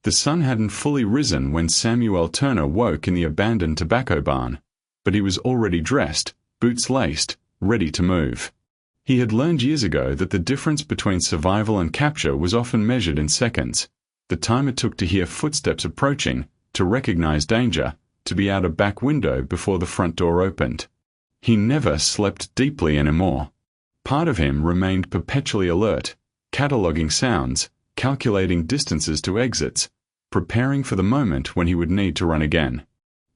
The sun hadn't fully risen when Samuel Turner woke in the abandoned tobacco barn, but he was already dressed, boots laced, ready to move. He had learned years ago that the difference between survival and capture was often measured in seconds, the time it took to hear footsteps approaching, to recognize danger, to be out a back window before the front door opened. He never slept deeply anymore. Part of him remained perpetually alert, cataloging sounds, calculating distances to exits, preparing for the moment when he would need to run again.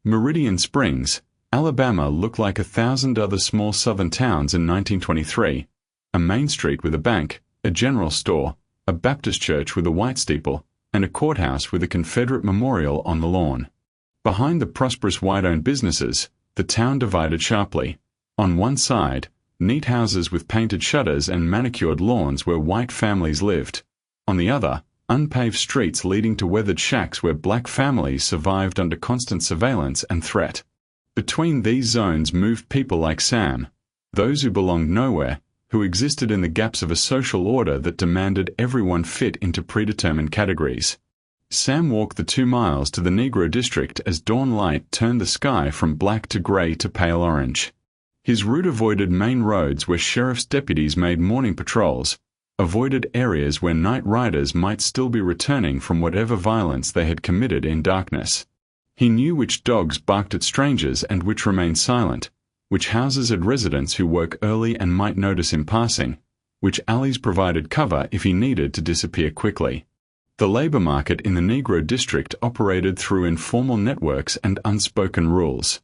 Meridian Springs, Alabama looked like 1,000 other small southern towns in 1923, a main street with a bank, a general store, a Baptist church with a white steeple, and a courthouse with a Confederate memorial on the lawn. Behind the prosperous white-owned businesses, the town divided sharply. On one side, neat houses with painted shutters and manicured lawns where white families lived. On the other, unpaved streets leading to weathered shacks where black families survived under constant surveillance and threat. Between these zones moved people like Sam, those who belonged nowhere, who existed in the gaps of a social order that demanded everyone fit into predetermined categories. Sam walked the 2 miles to the Negro district as dawn light turned the sky from black to gray to pale orange. His route avoided main roads where sheriff's deputies made morning patrols, avoided areas where night riders might still be returning from whatever violence they had committed in darkness. He knew which dogs barked at strangers and which remained silent, which houses had residents who woke early and might notice him passing, which alleys provided cover if he needed to disappear quickly. The labor market in the Negro district operated through informal networks and unspoken rules.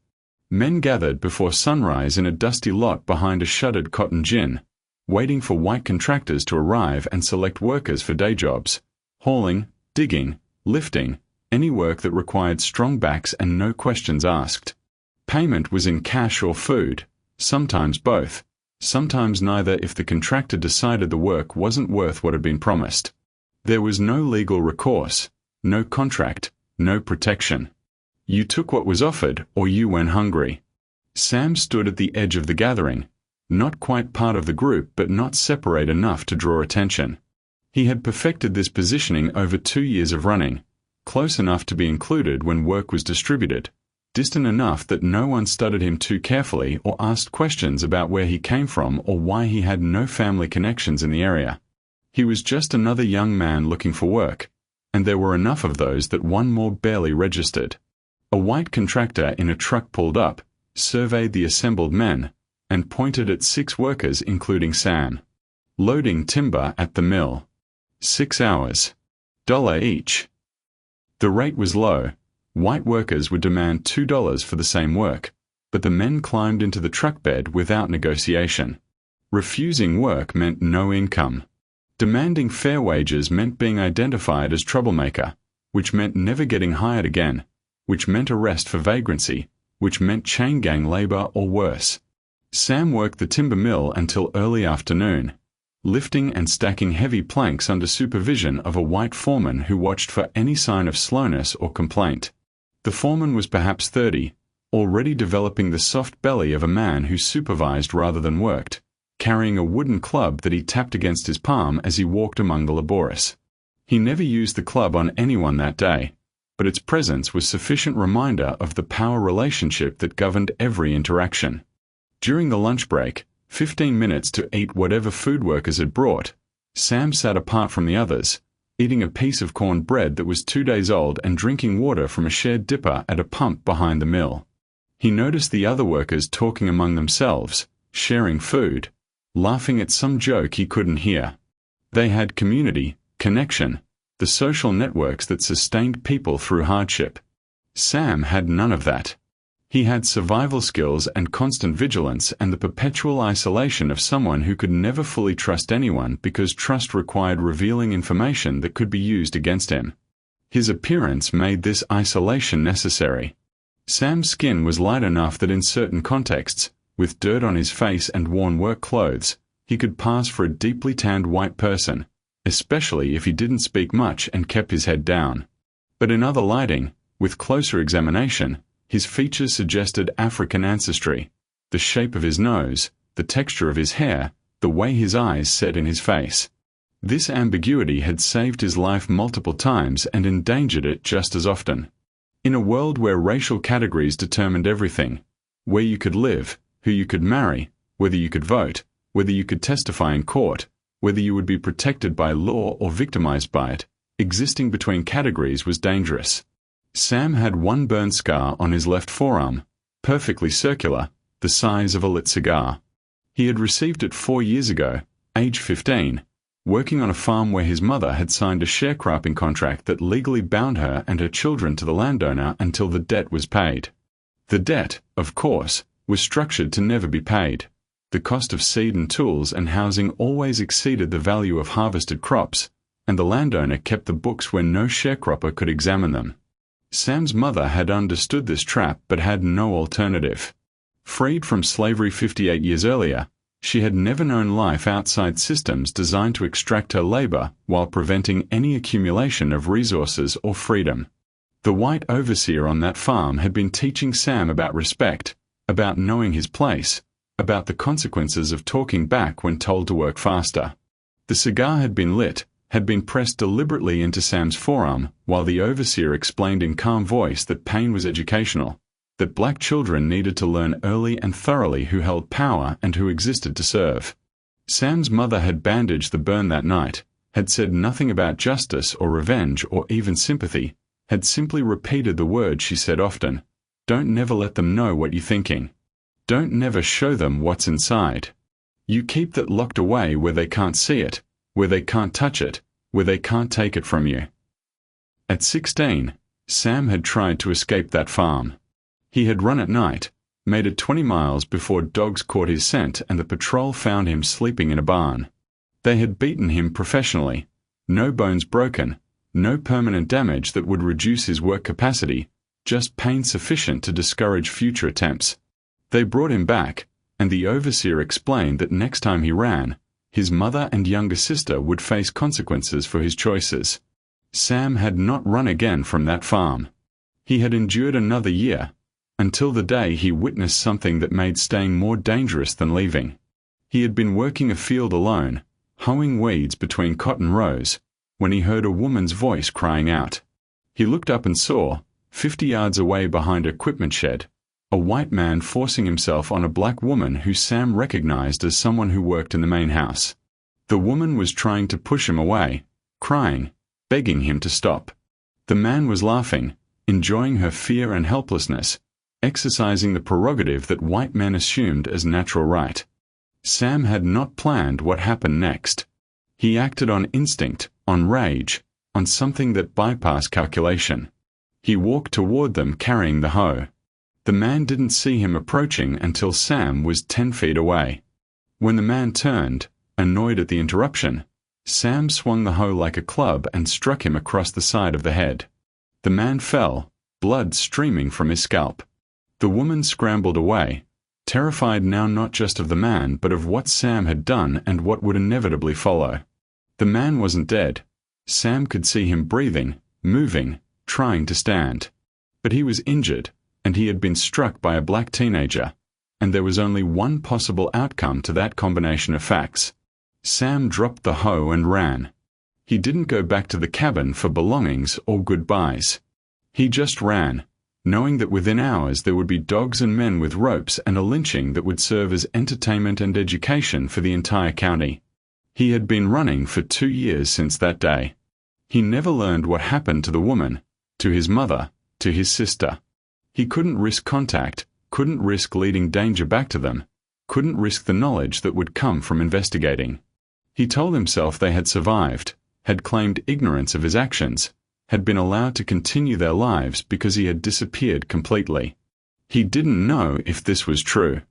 Men gathered before sunrise in a dusty lot behind a shuttered cotton gin, waiting for white contractors to arrive and select workers for day jobs, hauling, digging, lifting, any work that required strong backs and no questions asked. Payment was in cash or food, sometimes both, sometimes neither if the contractor decided the work wasn't worth what had been promised. There was no legal recourse, no contract, no protection. You took what was offered or you went hungry. Sam stood at the edge of the gathering, not quite part of the group but not separate enough to draw attention. He had perfected this positioning over 2 years of running, close enough to be included when work was distributed, distant enough that no one studied him too carefully or asked questions about where he came from or why he had no family connections in the area. He was just another young man looking for work, and there were enough of those that one more barely registered. A white contractor in a truck pulled up, surveyed the assembled men, and pointed at 6 workers including Sam. Loading timber at the mill. 6 hours. $1 each. The rate was low. White workers would demand $2 for the same work, but the men climbed into the truck bed without negotiation. Refusing work meant no income. Demanding fair wages meant being identified as troublemaker, which meant never getting hired again, which meant arrest for vagrancy, which meant chain gang labor or worse. Sam worked the timber mill until early afternoon, lifting and stacking heavy planks under supervision of a white foreman who watched for any sign of slowness or complaint. The foreman was perhaps 30, already developing the soft belly of a man who supervised rather than worked, carrying a wooden club that he tapped against his palm as he walked among the laborious. He never used the club on anyone that day, but its presence was sufficient reminder of the power relationship that governed every interaction. During the lunch break, 15 minutes to eat whatever food workers had brought, Sam sat apart from the others, eating a piece of corned bread that was 2 days old and drinking water from a shared dipper at a pump behind the mill. He noticed the other workers talking among themselves, sharing food, laughing at some joke he couldn't hear. They had community, connection, the social networks that sustained people through hardship. Sam had none of that. He had survival skills and constant vigilance and the perpetual isolation of someone who could never fully trust anyone because trust required revealing information that could be used against him. His appearance made this isolation necessary. Sam's skin was light enough that in certain contexts, with dirt on his face and worn work clothes, he could pass for a deeply tanned white person, especially if he didn't speak much and kept his head down. But in other lighting, with closer examination, his features suggested African ancestry, the shape of his nose, the texture of his hair, the way his eyes set in his face. This ambiguity had saved his life multiple times and endangered it just as often. In a world where racial categories determined everything, where you could live, who you could marry, whether you could vote, whether you could testify in court, whether you would be protected by law or victimized by it, existing between categories was dangerous. Sam had one burn scar on his left forearm, perfectly circular, the size of a lit cigar. He had received it 4 years ago, age 15, working on a farm where his mother had signed a sharecropping contract that legally bound her and her children to the landowner until the debt was paid. The debt, of course, was structured to never be paid. The cost of seed and tools and housing always exceeded the value of harvested crops, and the landowner kept the books where no sharecropper could examine them. Sam's mother had understood this trap but had no alternative. Freed from slavery 58 years earlier, she had never known life outside systems designed to extract her labor while preventing any accumulation of resources or freedom. The white overseer on that farm had been teaching Sam about respect, about knowing his place, about the consequences of talking back when told to work faster. The cigar had been lit, had been pressed deliberately into Sam's forearm, while the overseer explained in calm voice that pain was educational, that black children needed to learn early and thoroughly who held power and who existed to serve. Sam's mother had bandaged the burn that night, had said nothing about justice or revenge or even sympathy, had simply repeated the words she said often: "Don't never let them know what you're thinking. Don't never show them what's inside. You keep that locked away where they can't see it, where they can't touch it, where they can't take it from you." At 16, Sam had tried to escape that farm. He had run at night, made it 20 miles before dogs caught his scent and the patrol found him sleeping in a barn. They had beaten him professionally, no bones broken, no permanent damage that would reduce his work capacity, just pain sufficient to discourage future attempts. They brought him back, and the overseer explained that next time he ran, his mother and younger sister would face consequences for his choices. Sam had not run again from that farm. He had endured another year, until the day he witnessed something that made staying more dangerous than leaving. He had been working a field alone, hoeing weeds between cotton rows, when he heard a woman's voice crying out. He looked up and saw, 50 yards away behind an equipment shed, a white man forcing himself on a black woman who Sam recognized as someone who worked in the main house. The woman was trying to push him away, crying, begging him to stop. The man was laughing, enjoying her fear and helplessness, exercising the prerogative that white men assumed as natural right. Sam had not planned what happened next. He acted on instinct, on rage, on something that bypassed calculation. He walked toward them carrying the hoe. The man didn't see him approaching until Sam was 10 feet away. When the man turned, annoyed at the interruption, Sam swung the hoe like a club and struck him across the side of the head. The man fell, blood streaming from his scalp. The woman scrambled away, terrified now not just of the man but of what Sam had done and what would inevitably follow. The man wasn't dead. Sam could see him breathing, moving, trying to stand. But he was injured, and he had been struck by a black teenager, and there was only one possible outcome to that combination of facts. Sam dropped the hoe and ran. He didn't go back to the cabin for belongings or goodbyes. He just ran, knowing that within hours there would be dogs and men with ropes and a lynching that would serve as entertainment and education for the entire county. He had been running for 2 years since that day. He never learned what happened to the woman, to his mother, to his sister. He couldn't risk contact, couldn't risk leading danger back to them, couldn't risk the knowledge that would come from investigating. He told himself they had survived, had claimed ignorance of his actions, had been allowed to continue their lives because he had disappeared completely. He didn't know if this was true.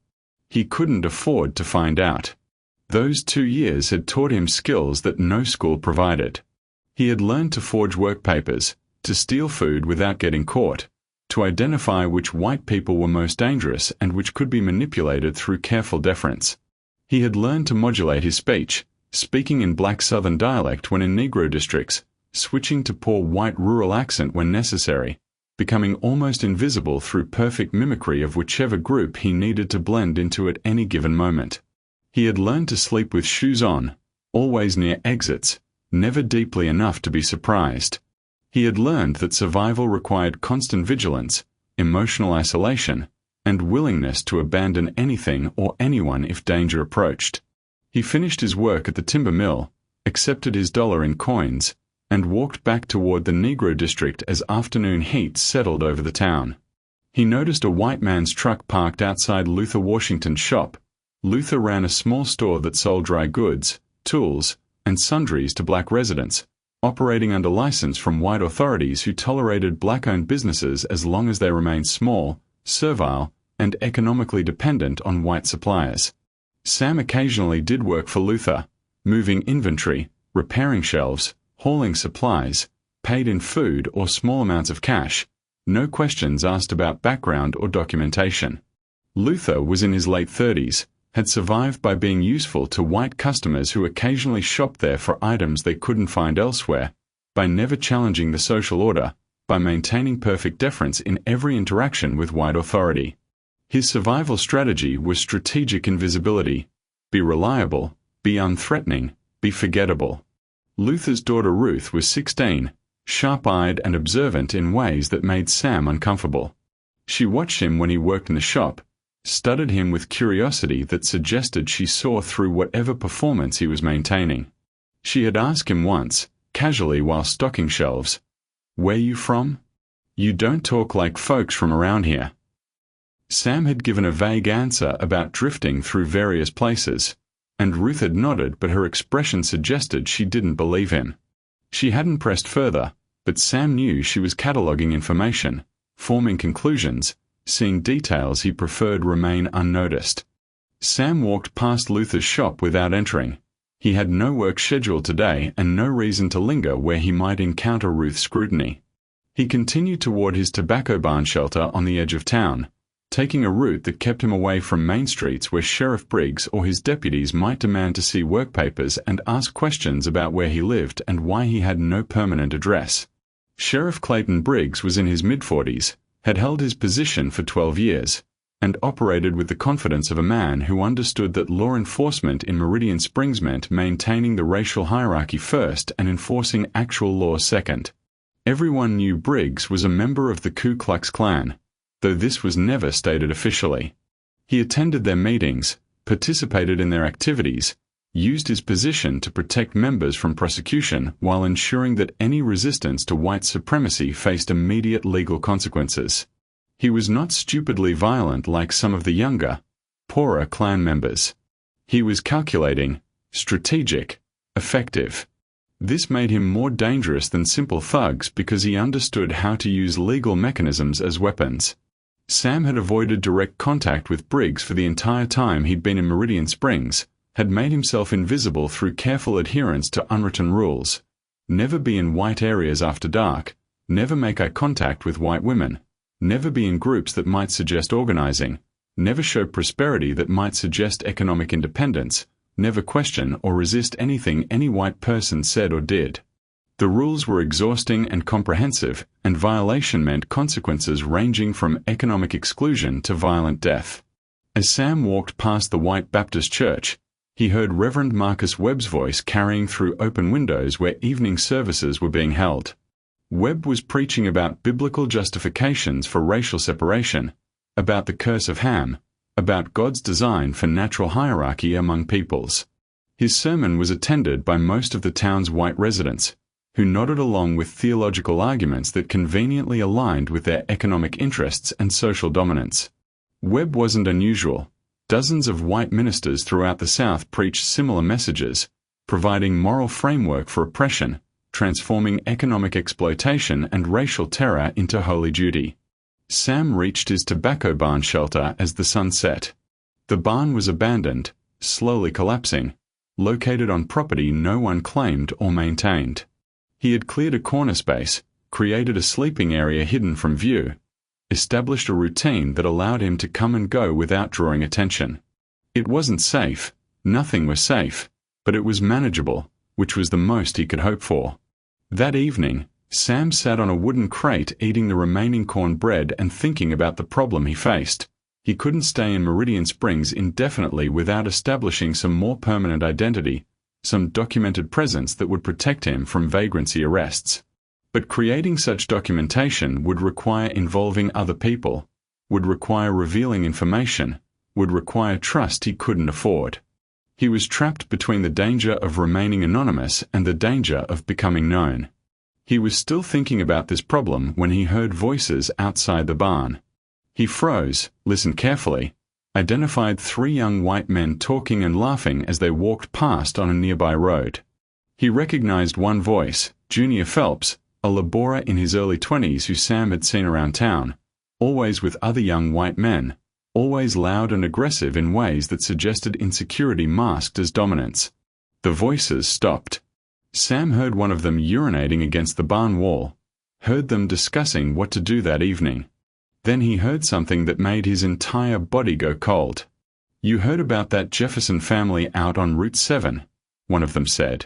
He couldn't afford to find out. Those 2 years had taught him skills that no school provided. He had learned to forge work papers, to steal food without getting caught, to identify which white people were most dangerous and which could be manipulated through careful deference. He had learned to modulate his speech, speaking in black Southern dialect when in Negro districts, switching to poor white rural accent when necessary, becoming almost invisible through perfect mimicry of whichever group he needed to blend into at any given moment. He had learned to sleep with shoes on, always near exits, never deeply enough to be surprised. He had learned that survival required constant vigilance, emotional isolation, and willingness to abandon anything or anyone if danger approached. He finished his work at the timber mill, accepted his dollar in coins, and walked back toward the Negro district as afternoon heat settled over the town. He noticed a white man's truck parked outside Luther Washington's shop. Luther ran a small store that sold dry goods, tools, and sundries to black residents, operating under license from white authorities who tolerated black-owned businesses as long as they remained small, servile, and economically dependent on white suppliers. Sam occasionally did work for Luther, moving inventory, repairing shelves, hauling supplies, paid in food or small amounts of cash, no questions asked about background or documentation. Luther was in his late 30s, had survived by being useful to white customers who occasionally shopped there for items they couldn't find elsewhere, by never challenging the social order, by maintaining perfect deference in every interaction with white authority. His survival strategy was strategic invisibility. Be reliable, be unthreatening, be forgettable. Luther's daughter Ruth was 16, sharp-eyed and observant in ways that made Sam uncomfortable. She watched him when he worked in the shop, studied him with curiosity that suggested she saw through whatever performance he was maintaining. She had asked him once, casually while stocking shelves, "Where you from? You don't talk like folks from around here." Sam had given a vague answer about drifting through various places, and Ruth had nodded, but her expression suggested she didn't believe him. She hadn't pressed further, but Sam knew she was cataloging information, forming conclusions, seeing details he preferred remain unnoticed. Sam walked past Luther's shop without entering. He had no work scheduled today and no reason to linger where he might encounter Ruth's scrutiny. He continued toward his tobacco barn shelter on the edge of town, taking a route that kept him away from main streets where Sheriff Briggs or his deputies might demand to see work papers and ask questions about where he lived and why he had no permanent address. Sheriff Clayton Briggs was in his mid-40s, had held his position for 12 years, and operated with the confidence of a man who understood that law enforcement in Meridian Springs meant maintaining the racial hierarchy first and enforcing actual law second. Everyone knew Briggs was a member of the Ku Klux Klan, though this was never stated officially. He attended their meetings, participated in their activities, used his position to protect members from prosecution while ensuring that any resistance to white supremacy faced immediate legal consequences. He was not stupidly violent like some of the younger, poorer Klan members. He was calculating, strategic, effective. This made him more dangerous than simple thugs because he understood how to use legal mechanisms as weapons. Sam had avoided direct contact with Briggs for the entire time he'd been in Meridian Springs, had made himself invisible through careful adherence to unwritten rules. Never be in white areas after dark, never make eye contact with white women, never be in groups that might suggest organizing, never show prosperity that might suggest economic independence, never question or resist anything any white person said or did. The rules were exhausting and comprehensive, and violation meant consequences ranging from economic exclusion to violent death. As Sam walked past the white Baptist church, he heard Reverend Marcus Webb's voice carrying through open windows where evening services were being held. Webb was preaching about biblical justifications for racial separation, about the curse of Ham, about God's design for natural hierarchy among peoples. His sermon was attended by most of the town's white residents, who nodded along with theological arguments that conveniently aligned with their economic interests and social dominance. Webb wasn't unusual. Dozens of white ministers throughout the South preached similar messages, providing moral framework for oppression, transforming economic exploitation and racial terror into holy duty. Sam reached his tobacco barn shelter as the sun set. The barn was abandoned, slowly collapsing, located on property no one claimed or maintained. He had cleared a corner space, created a sleeping area hidden from view, established a routine that allowed him to come and go without drawing attention. It wasn't safe, nothing was safe, but it was manageable, which was the most he could hope for. That evening, Sam sat on a wooden crate eating the remaining cornbread and thinking about the problem he faced. He couldn't stay in Meridian Springs indefinitely without establishing some more permanent identity, some documented presence that would protect him from vagrancy arrests. But creating such documentation would require involving other people, would require revealing information, would require trust he couldn't afford. He was trapped between the danger of remaining anonymous and the danger of becoming known. He was still thinking about this problem when he heard voices outside the barn. He froze, listened carefully, identified 3 young white men talking and laughing as they walked past on a nearby road. He recognized one voice, Junior Phelps, a laborer in his early 20s who Sam had seen around town, always with other young white men, always loud and aggressive in ways that suggested insecurity masked as dominance. The voices stopped. Sam heard one of them urinating against the barn wall, heard them discussing what to do that evening. Then he heard something that made his entire body go cold. "You heard about that Jefferson family out on Route 7, one of them said.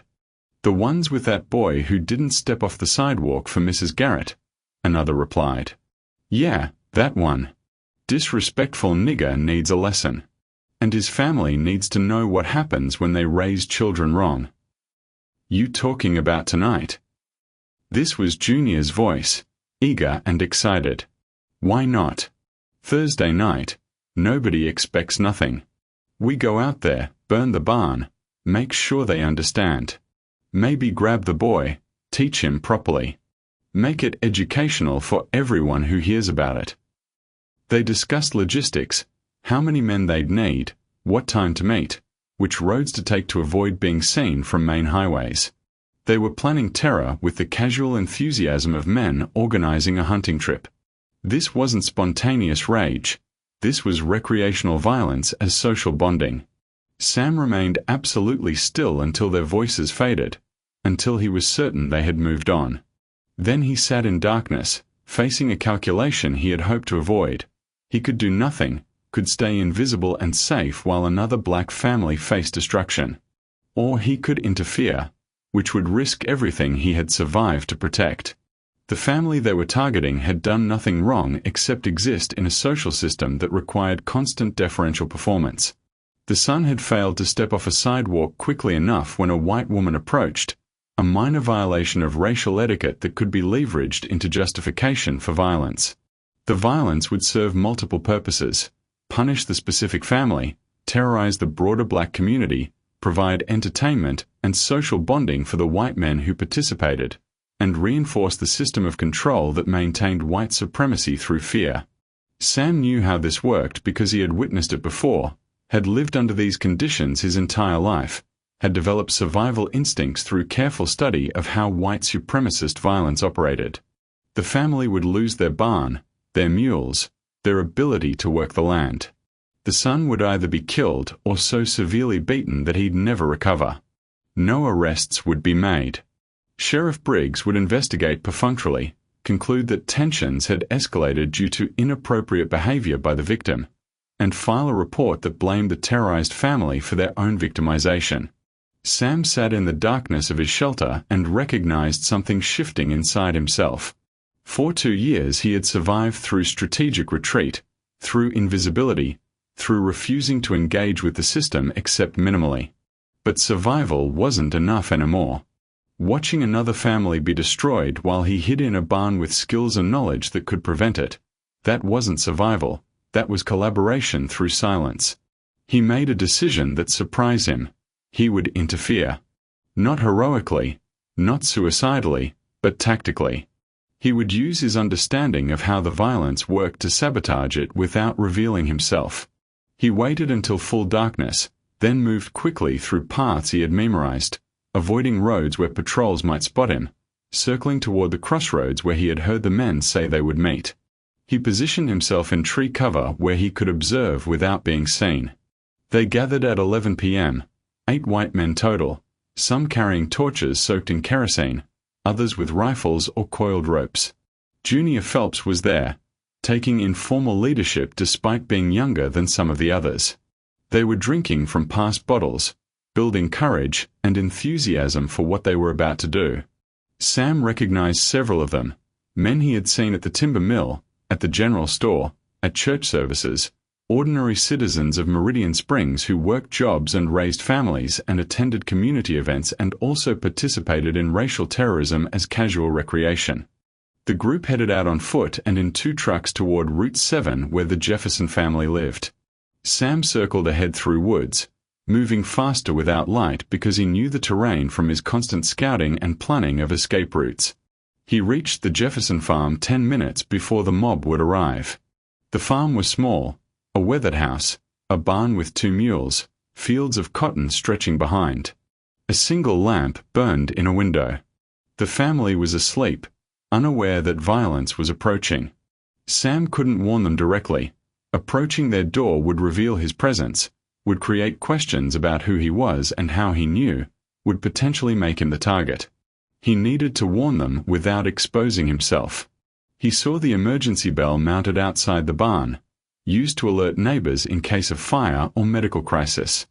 "The ones with that boy who didn't step off the sidewalk for Mrs. Garrett," another replied. "Yeah, that one. Disrespectful nigger needs a lesson. And his family needs to know what happens when they raise children wrong." "You talking about tonight?" This was Junior's voice, eager and excited. "Why not? Thursday night, nobody expects nothing. We go out there, burn the barn, make sure they understand. Maybe grab the boy, teach him properly. Make it educational for everyone who hears about it." They discussed logistics, how many men they'd need, what time to meet, which roads to take to avoid being seen from main highways. They were planning terror with the casual enthusiasm of men organizing a hunting trip. This wasn't spontaneous rage. This was recreational violence as social bonding. Sam remained absolutely still until their voices faded, until he was certain they had moved on. Then he sat in darkness, facing a calculation he had hoped to avoid. He could do nothing, could stay invisible and safe while another black family faced destruction. Or he could interfere, which would risk everything he had survived to protect. The family they were targeting had done nothing wrong except exist in a social system that required constant deferential performance. The son had failed to step off a sidewalk quickly enough when a white woman approached, a minor violation of racial etiquette that could be leveraged into justification for violence. The violence would serve multiple purposes: punish the specific family, terrorize the broader black community, provide entertainment and social bonding for the white men who participated, and reinforce the system of control that maintained white supremacy through fear. Sam knew how this worked because he had witnessed it before, had lived under these conditions his entire life, had developed survival instincts through careful study of how white supremacist violence operated. The family would lose their barn, their mules, their ability to work the land. The son would either be killed or so severely beaten that he'd never recover. No arrests would be made. Sheriff Briggs would investigate perfunctorily, conclude that tensions had escalated due to inappropriate behavior by the victim, and file a report that blamed the terrorized family for their own victimization. Sam sat in the darkness of his shelter and recognized something shifting inside himself. For 2 years he had survived through strategic retreat, through invisibility, through refusing to engage with the system except minimally. But survival wasn't enough anymore. Watching another family be destroyed while he hid in a barn with skills and knowledge that could prevent it, that wasn't survival, that was collaboration through silence. He made a decision that surprised him. He would interfere. Not heroically, not suicidally, but tactically. He would use his understanding of how the violence worked to sabotage it without revealing himself. He waited until full darkness, then moved quickly through paths he had memorized, avoiding roads where patrols might spot him, circling toward the crossroads where he had heard the men say they would meet. He positioned himself in tree cover where he could observe without being seen. They gathered at 11 p.m., 8 white men total, some carrying torches soaked in kerosene, others with rifles or coiled ropes. Junior Phelps was there, taking informal leadership despite being younger than some of the others. They were drinking from past bottles, building courage and enthusiasm for what they were about to do. Sam recognized several of them, men he had seen at the timber mill, at the general store, at church services, ordinary citizens of Meridian Springs who worked jobs and raised families and attended community events and also participated in racial terrorism as casual recreation. The group headed out on foot and in 2 trucks toward Route 7 where the Jefferson family lived. Sam circled ahead through woods, moving faster without light because he knew the terrain from his constant scouting and planning of escape routes. He reached the Jefferson farm 10 minutes before the mob would arrive. The farm was small, a weathered house, a barn with 2 mules, fields of cotton stretching behind. A single lamp burned in a window. The family was asleep, unaware that violence was approaching. Sam couldn't warn them directly. Approaching their door would reveal his presence, would create questions about who he was and how he knew, would potentially make him the target. He needed to warn them without exposing himself. He saw the emergency bell mounted outside the barn, used to alert neighbors in case of fire or medical crisis.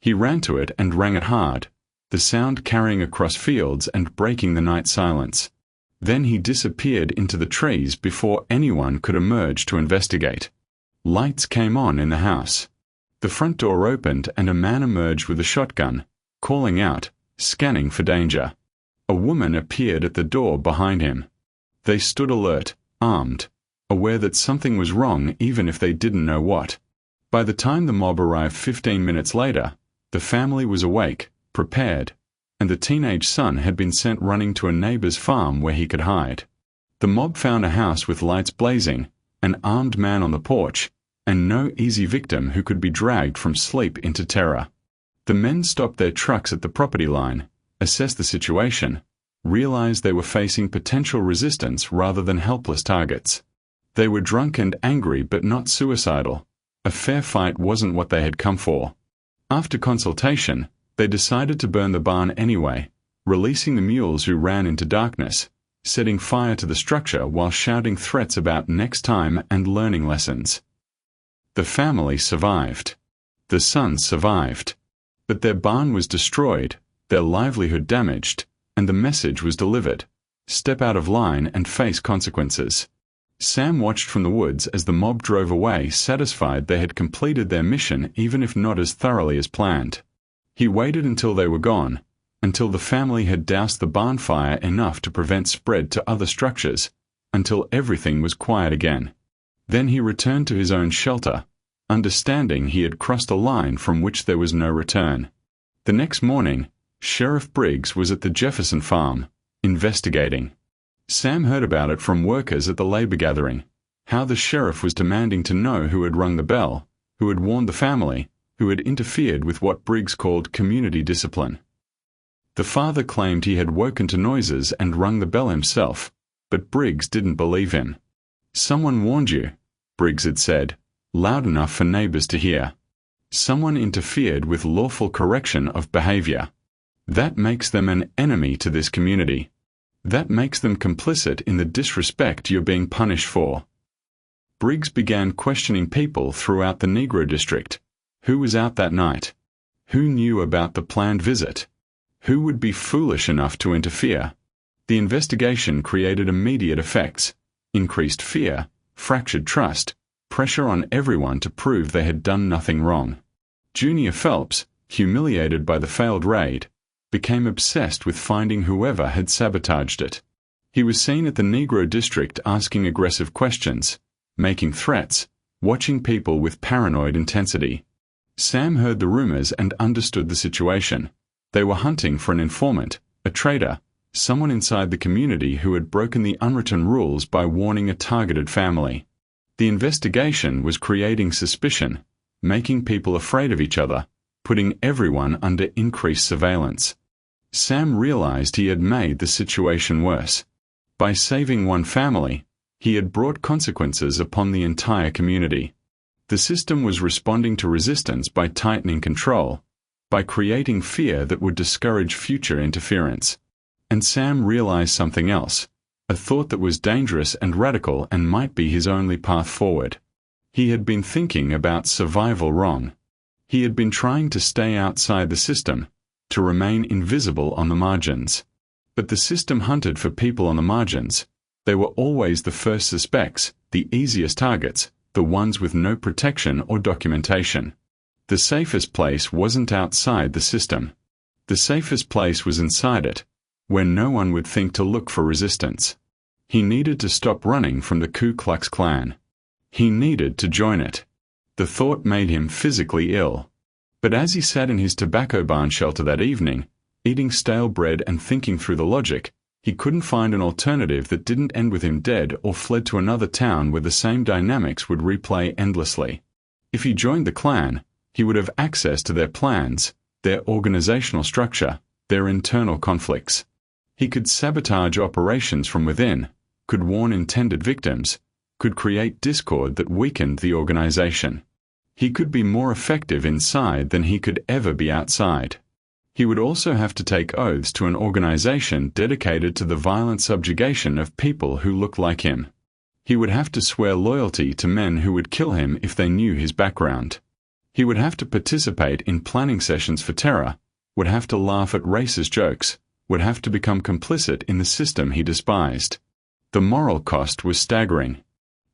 He ran to it and rang it hard, the sound carrying across fields and breaking the night silence. Then he disappeared into the trees before anyone could emerge to investigate. Lights came on in the house. The front door opened and a man emerged with a shotgun, calling out, scanning for danger. A woman appeared at the door behind him. They stood alert, armed, aware that something was wrong even if they didn't know what. By the time the mob arrived 15 minutes later, the family was awake, prepared, and the teenage son had been sent running to a neighbor's farm where he could hide. The mob found a house with lights blazing, an armed man on the porch, and no easy victim who could be dragged from sleep into terror. The men stopped their trucks at the property line, assessed the situation, realized they were facing potential resistance rather than helpless targets. They were drunk and angry but not suicidal. A fair fight wasn't what they had come for. After consultation, they decided to burn the barn anyway, releasing the mules who ran into darkness, setting fire to the structure while shouting threats about next time and learning lessons. The family survived. The son survived. But their barn was destroyed, their livelihood damaged, and the message was delivered: step out of line and face consequences. Sam watched from the woods as the mob drove away, satisfied they had completed their mission even if not as thoroughly as planned. He waited until they were gone, until the family had doused the barn fire enough to prevent spread to other structures, until everything was quiet again. Then he returned to his own shelter, understanding he had crossed a line from which there was no return. The next morning, Sheriff Briggs was at the Jefferson farm, investigating. Sam heard about it from workers at the labor gathering, how the sheriff was demanding to know who had rung the bell, who had warned the family, who had interfered with what Briggs called community discipline. The father claimed he had woken to noises and rung the bell himself, but Briggs didn't believe him. Someone warned you, Briggs had said, loud enough for neighbors to hear. Someone interfered with lawful correction of behavior. That makes them an enemy to this community. That makes them complicit in the disrespect you're being punished for. Briggs began questioning people throughout the Negro district. Who was out that night? Who knew about the planned visit? Who would be foolish enough to interfere? The investigation created immediate effects: increased fear, fractured trust, pressure on everyone to prove they had done nothing wrong. Junior Phelps, humiliated by the failed raid, became obsessed with finding whoever had sabotaged it. He was seen at the Negro district asking aggressive questions, making threats, watching people with paranoid intensity. Sam heard the rumors and understood the situation. They were hunting for an informant, a traitor, someone inside the community who had broken the unwritten rules by warning a targeted family. The investigation was creating suspicion, making people afraid of each other, putting everyone under increased surveillance. Sam realized he had made the situation worse. By saving one family, he had brought consequences upon the entire community. The system was responding to resistance by tightening control, by creating fear that would discourage future interference. And Sam realized something else, a thought that was dangerous and radical and might be his only path forward. He had been thinking about survival wrong. He had been trying to stay outside the system, to remain invisible on the margins. But the system hunted for people on the margins. They were always the first suspects, the easiest targets, the ones with no protection or documentation. The safest place wasn't outside the system. The safest place was inside it, where no one would think to look for resistance. He needed to stop running from the Ku Klux Klan. He needed to join it. The thought made him physically ill. But as he sat in his tobacco barn shelter that evening, eating stale bread and thinking through the logic, he couldn't find an alternative that didn't end with him dead or fled to another town where the same dynamics would replay endlessly. If he joined the Klan, he would have access to their plans, their organizational structure, their internal conflicts. He could sabotage operations from within, could warn intended victims, could create discord that weakened the organization. He could be more effective inside than he could ever be outside. He would also have to take oaths to an organization dedicated to the violent subjugation of people who look like him. He would have to swear loyalty to men who would kill him if they knew his background. He would have to participate in planning sessions for terror, would have to laugh at racist jokes, would have to become complicit in the system he despised. The moral cost was staggering.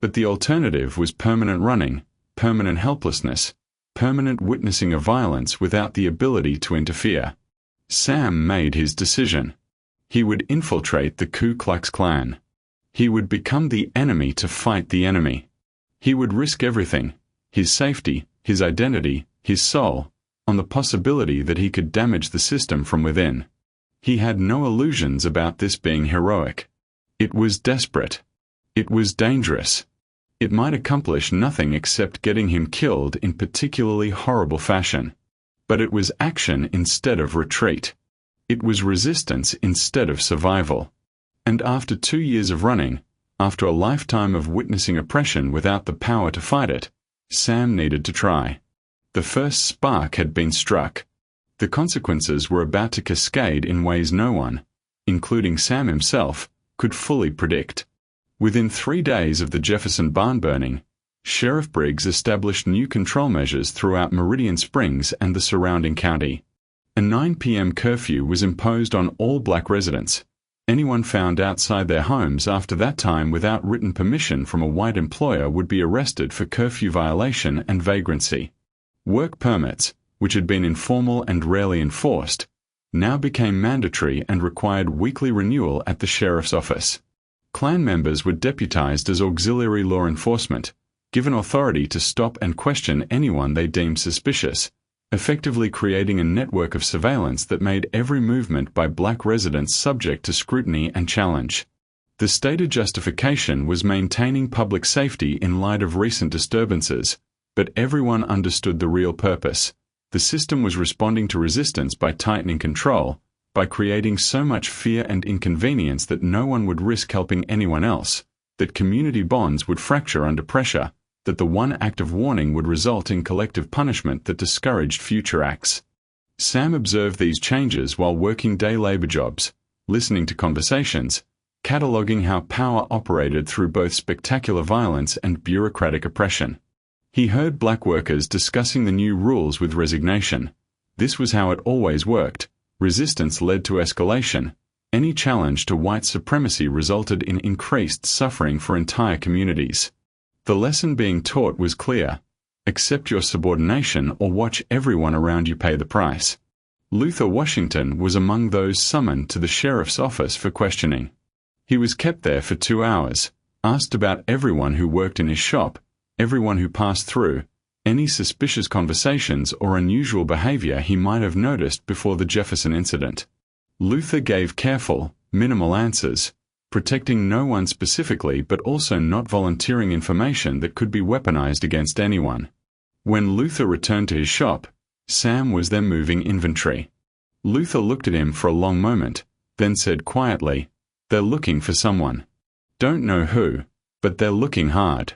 But the alternative was permanent running, permanent helplessness, permanent witnessing of violence without the ability to interfere. Sam made his decision. He would infiltrate the Ku Klux Klan. He would become the enemy to fight the enemy. He would risk everything, his safety, his identity, his soul, on the possibility that he could damage the system from within. He had no illusions about this being heroic. It was desperate. It was dangerous. It might accomplish nothing except getting him killed in particularly horrible fashion. But it was action instead of retreat. It was resistance instead of survival. And after 2 years of running, after a lifetime of witnessing oppression without the power to fight it, Sam needed to try. The first spark had been struck. The consequences were about to cascade in ways no one, including Sam himself, could fully predict. Within 3 days of the Jefferson barn burning, Sheriff Briggs established new control measures throughout Meridian Springs and the surrounding county. A 9 p.m. curfew was imposed on all black residents. Anyone found outside their homes after that time without written permission from a white employer would be arrested for curfew violation and vagrancy. Work permits, which had been informal and rarely enforced, now became mandatory and required weekly renewal at the sheriff's office. Klan members were deputized as auxiliary law enforcement, given authority to stop and question anyone they deemed suspicious, effectively creating a network of surveillance that made every movement by black residents subject to scrutiny and challenge. The stated justification was maintaining public safety in light of recent disturbances, but everyone understood the real purpose. The system was responding to resistance by tightening control, by creating so much fear and inconvenience that no one would risk helping anyone else, that community bonds would fracture under pressure, that the one act of warning would result in collective punishment that discouraged future acts. Sam observed these changes while working day labor jobs, listening to conversations, cataloging how power operated through both spectacular violence and bureaucratic oppression. He heard black workers discussing the new rules with resignation. This was how it always worked. Resistance led to escalation. Any challenge to white supremacy resulted in increased suffering for entire communities. The lesson being taught was clear. Accept your subordination or watch everyone around you pay the price. Luther Washington was among those summoned to the sheriff's office for questioning. He was kept there for 2 hours, asked about everyone who worked in his shop, everyone who passed through, any suspicious conversations or unusual behavior he might have noticed before the Jefferson incident. Luther gave careful, minimal answers, protecting no one specifically but also not volunteering information that could be weaponized against anyone. When Luther returned to his shop, Sam was there moving inventory. Luther looked at him for a long moment, then said quietly, "They're looking for someone. Don't know who, but they're looking hard.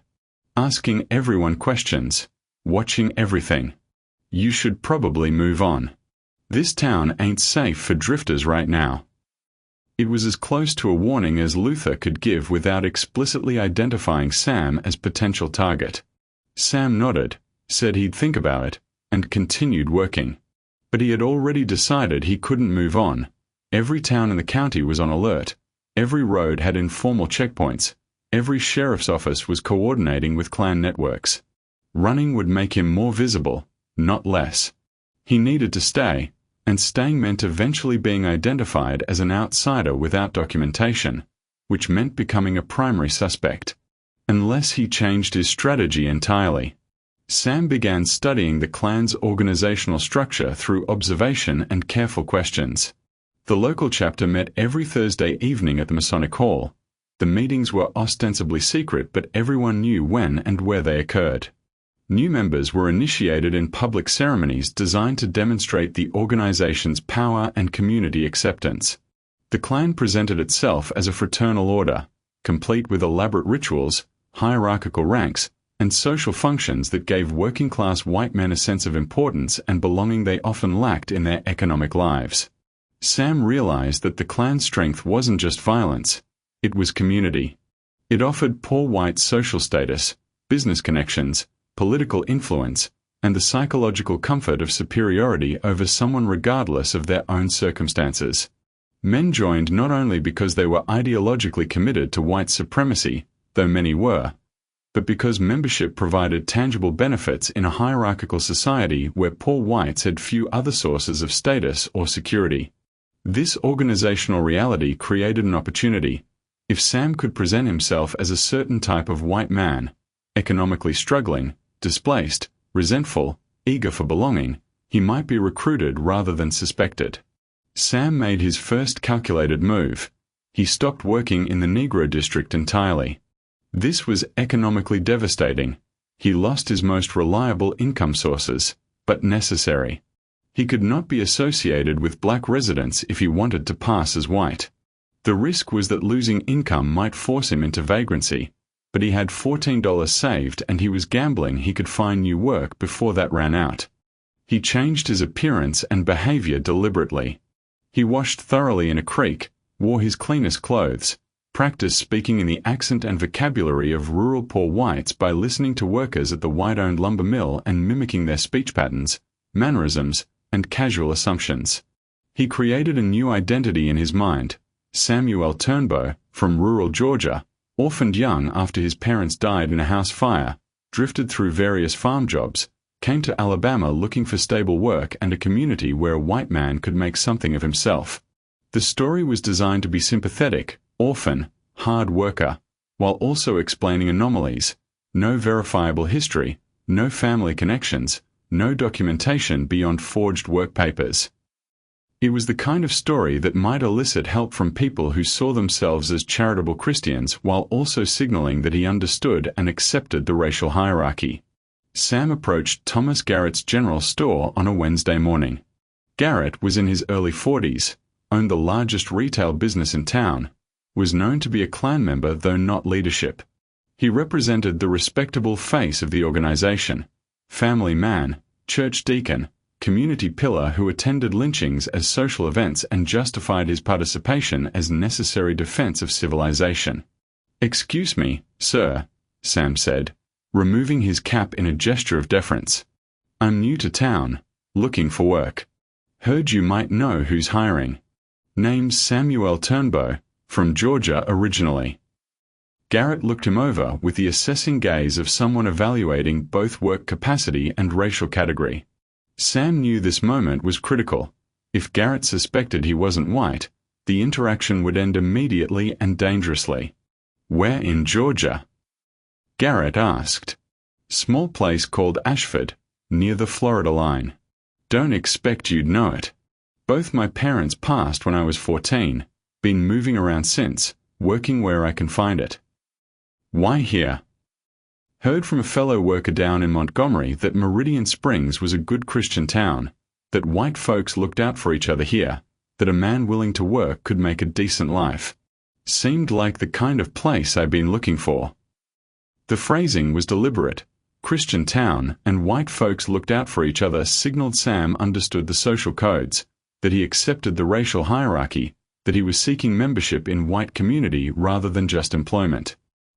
Asking everyone questions, watching everything. You should probably move on. This town ain't safe for drifters right now." It was as close to a warning as Luther could give without explicitly identifying Sam as potential target. Sam nodded, said he'd think about it, and continued working. But he had already decided he couldn't move on. Every town in the county was on alert. Every road had informal checkpoints. Every sheriff's office was coordinating with Klan networks. Running would make him more visible, not less. He needed to stay, and staying meant eventually being identified as an outsider without documentation, which meant becoming a primary suspect. Unless he changed his strategy entirely. Sam began studying the Klan's organizational structure through observation and careful questions. The local chapter met every Thursday evening at the Masonic Hall. The meetings were ostensibly secret, but everyone knew when and where they occurred. New members were initiated in public ceremonies designed to demonstrate the organization's power and community acceptance. The Klan presented itself as a fraternal order, complete with elaborate rituals, hierarchical ranks, and social functions that gave working-class white men a sense of importance and belonging they often lacked in their economic lives. Sam realized that the Klan's strength wasn't just violence, it was community. It offered poor whites social status, business connections, political influence, and the psychological comfort of superiority over someone regardless of their own circumstances. Men joined not only because they were ideologically committed to white supremacy, though many were, but because membership provided tangible benefits in a hierarchical society where poor whites had few other sources of status or security. This organizational reality created an opportunity. If Sam could present himself as a certain type of white man, economically struggling, displaced, resentful, eager for belonging, he might be recruited rather than suspected. Sam made his first calculated move. He stopped working in the Negro district entirely. This was economically devastating. He lost his most reliable income sources, but necessary. He could not be associated with black residents if he wanted to pass as white. The risk was that losing income might force him into vagrancy, but he had $14 saved and he was gambling he could find new work before that ran out. He changed his appearance and behavior deliberately. He washed thoroughly in a creek, wore his cleanest clothes, practiced speaking in the accent and vocabulary of rural poor whites by listening to workers at the white-owned lumber mill and mimicking their speech patterns, mannerisms, and casual assumptions. He created a new identity in his mind. Samuel Turnbow, from rural Georgia, orphaned young after his parents died in a house fire, drifted through various farm jobs, came to Alabama looking for stable work and a community where a white man could make something of himself. The story was designed to be sympathetic, orphan, hard worker, while also explaining anomalies, no verifiable history, no family connections, no documentation beyond forged work papers. It was the kind of story that might elicit help from people who saw themselves as charitable Christians while also signaling that he understood and accepted the racial hierarchy. Sam approached Thomas Garrett's general store on a Wednesday morning. Garrett was in his early 40s, owned the largest retail business in town, was known to be a Klan member though not leadership. He represented the respectable face of the organization, family man, church deacon, community pillar who attended lynchings as social events and justified his participation as necessary defense of civilization. "Excuse me, sir," Sam said, removing his cap in a gesture of deference. "I'm new to town, looking for work. Heard you might know who's hiring. Name's Samuel Turnbow, from Georgia originally." Garrett looked him over with the assessing gaze of someone evaluating both work capacity and racial category. Sam knew this moment was critical. If Garrett suspected he wasn't white, the interaction would end immediately and dangerously. "Where in Georgia?" Garrett asked. "Small place called Ashford, near the Florida line. Don't expect you'd know it. Both my parents passed when I was 14, been moving around since, working where I can find it." "Why here?" "Heard from a fellow worker down in Montgomery that Meridian Springs was a good Christian town, that white folks looked out for each other here, that a man willing to work could make a decent life. Seemed like the kind of place I've been looking for." The phrasing was deliberate. Christian town and white folks looked out for each other signaled Sam understood the social codes, that he accepted the racial hierarchy, that he was seeking membership in white community rather than just employment.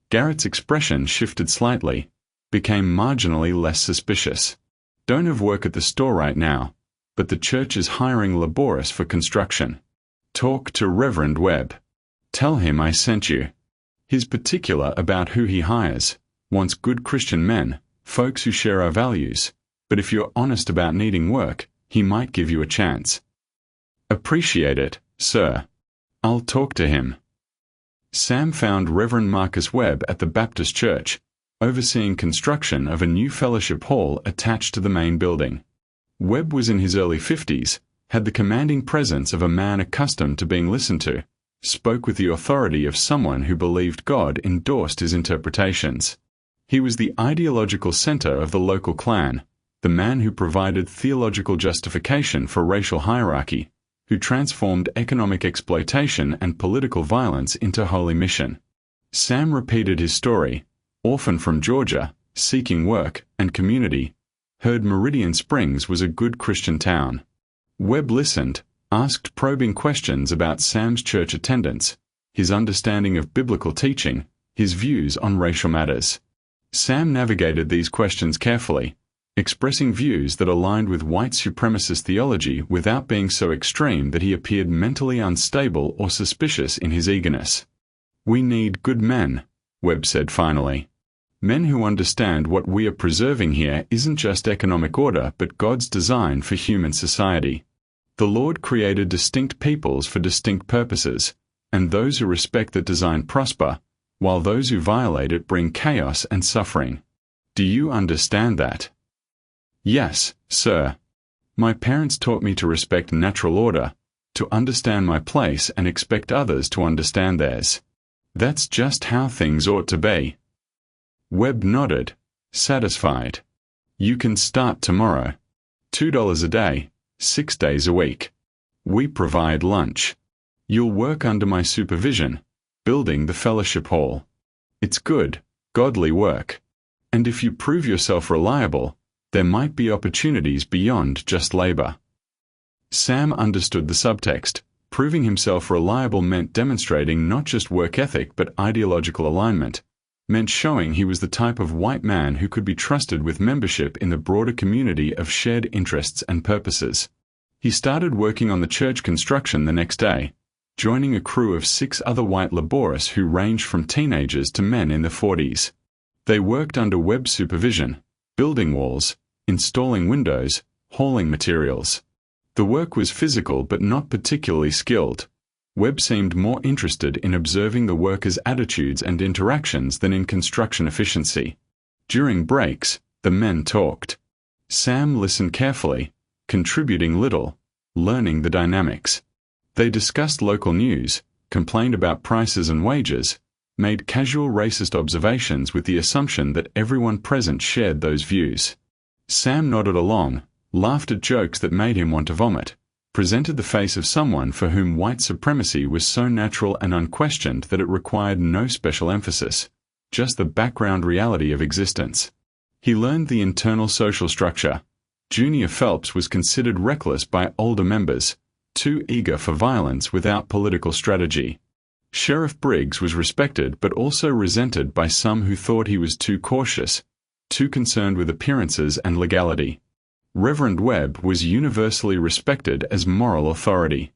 Garrett's expression shifted slightly, became marginally less suspicious. "Don't have work at the store right now, but the church is hiring laborists for construction. Talk to Reverend Webb. Tell him I sent you." He's particular about who he hires, wants good Christian men, folks who share our values, but if you're honest about needing work, he might give you a chance. Appreciate it, sir. I'll talk to him. Sam found Reverend Marcus Webb at the Baptist Church, overseeing construction of a new fellowship hall attached to the main building. Webb was in his early 50s, had the commanding presence of a man accustomed to being listened to, spoke with the authority of someone who believed God endorsed his interpretations. He was the ideological center of the local clan, the man who provided theological justification for racial hierarchy, who transformed economic exploitation and political violence into holy mission. Sam repeated his story, orphan from Georgia, seeking work and community, heard Meridian Springs was a good Christian town. Webb listened, asked probing questions about Sam's church attendance, his understanding of biblical teaching, his views on racial matters. Sam navigated these questions carefully, expressing views that aligned with white supremacist theology without being so extreme that he appeared mentally unstable or suspicious in his eagerness. "We need good men," Webb said finally. "Men who understand what we are preserving here isn't just economic order but God's design for human society. The Lord created distinct peoples for distinct purposes, and those who respect that design prosper, while those who violate it bring chaos and suffering. Do you understand that?" "Yes, sir. My parents taught me to respect natural order, to understand my place and expect others to understand theirs. That's just how things ought to be." Webb nodded, satisfied. "You can start tomorrow. $2 a day, 6 days a week. We provide lunch. You'll work under my supervision, building the fellowship hall. It's good, godly work. And if you prove yourself reliable, there might be opportunities beyond just labor." Sam understood the subtext. Proving himself reliable meant demonstrating not just work ethic but ideological alignment, meant showing he was the type of white man who could be trusted with membership in the broader community of shared interests and purposes. He started working on the church construction the next day, joining a crew of 6 other white laborists who ranged from teenagers to men in their 40s. They worked under Webb's supervision, building walls, installing windows, hauling materials. The work was physical but not particularly skilled. Webb seemed more interested in observing the workers' attitudes and interactions than in construction efficiency. During breaks, the men talked. Sam listened carefully, contributing little, learning the dynamics. They discussed local news, complained about prices and wages, made casual racist observations with the assumption that everyone present shared those views. Sam nodded along, laughed at jokes that made him want to vomit, presented the face of someone for whom white supremacy was so natural and unquestioned that it required no special emphasis, just the background reality of existence. He learned the internal social structure. Junior Phelps was considered reckless by older members, too eager for violence without political strategy. Sheriff Briggs was respected but also resented by some who thought he was too cautious, too concerned with appearances and legality. Reverend Webb was universally respected as moral authority.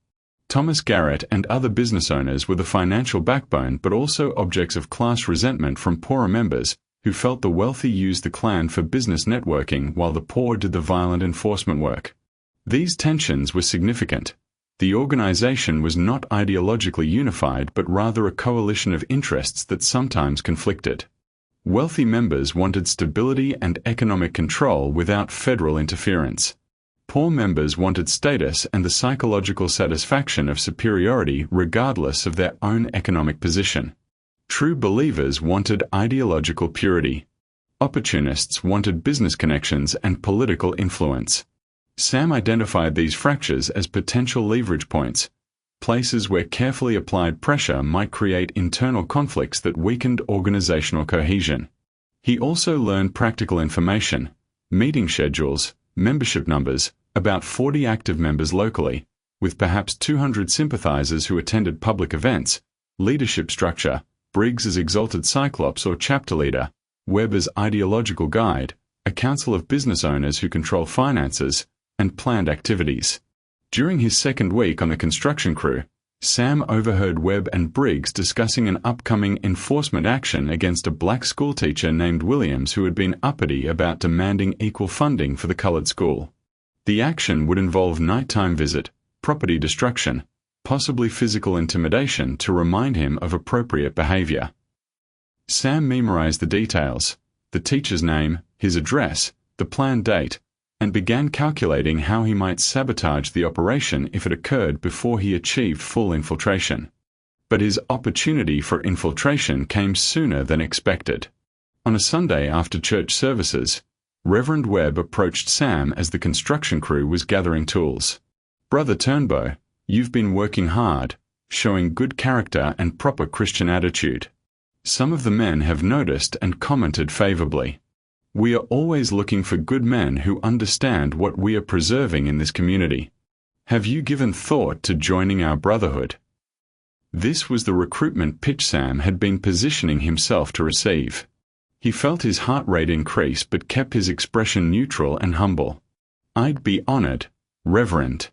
Thomas Garrett and other business owners were the financial backbone but also objects of class resentment from poorer members who felt the wealthy used the clan for business networking while the poor did the violent enforcement work. These tensions were significant. The organization was not ideologically unified but rather a coalition of interests that sometimes conflicted. Wealthy members wanted stability and economic control without federal interference. Poor members wanted status and the psychological satisfaction of superiority regardless of their own economic position. True believers wanted ideological purity. Opportunists wanted business connections and political influence. Sam identified these fractures as potential leverage points, places where carefully applied pressure might create internal conflicts that weakened organizational cohesion. He also learned practical information, meeting schedules, membership numbers, about 40 active members locally, with perhaps 200 sympathizers who attended public events, leadership structure, Briggs as exalted cyclops or chapter leader, Webb as ideological guide, a council of business owners who control finances, and planned activities. During his second week on the construction crew, Sam overheard Webb and Briggs discussing an upcoming enforcement action against a black schoolteacher named Williams who had been uppity about demanding equal funding for the colored school. The action would involve nighttime visit, property destruction, possibly physical intimidation to remind him of appropriate behavior. Sam memorized the details, the teacher's name, his address, the planned date, and began calculating how he might sabotage the operation if it occurred before he achieved full infiltration. But his opportunity for infiltration came sooner than expected. On a Sunday after church services, Reverend Webb approached Sam as the construction crew was gathering tools. "Brother Turnbow, you've been working hard, showing good character and proper Christian attitude. Some of the men have noticed and commented favorably. We are always looking for good men who understand what we are preserving in this community. Have you given thought to joining our brotherhood?" This was the recruitment pitch Sam had been positioning himself to receive. He felt his heart rate increase but kept his expression neutral and humble. "I'd be honored, Reverend.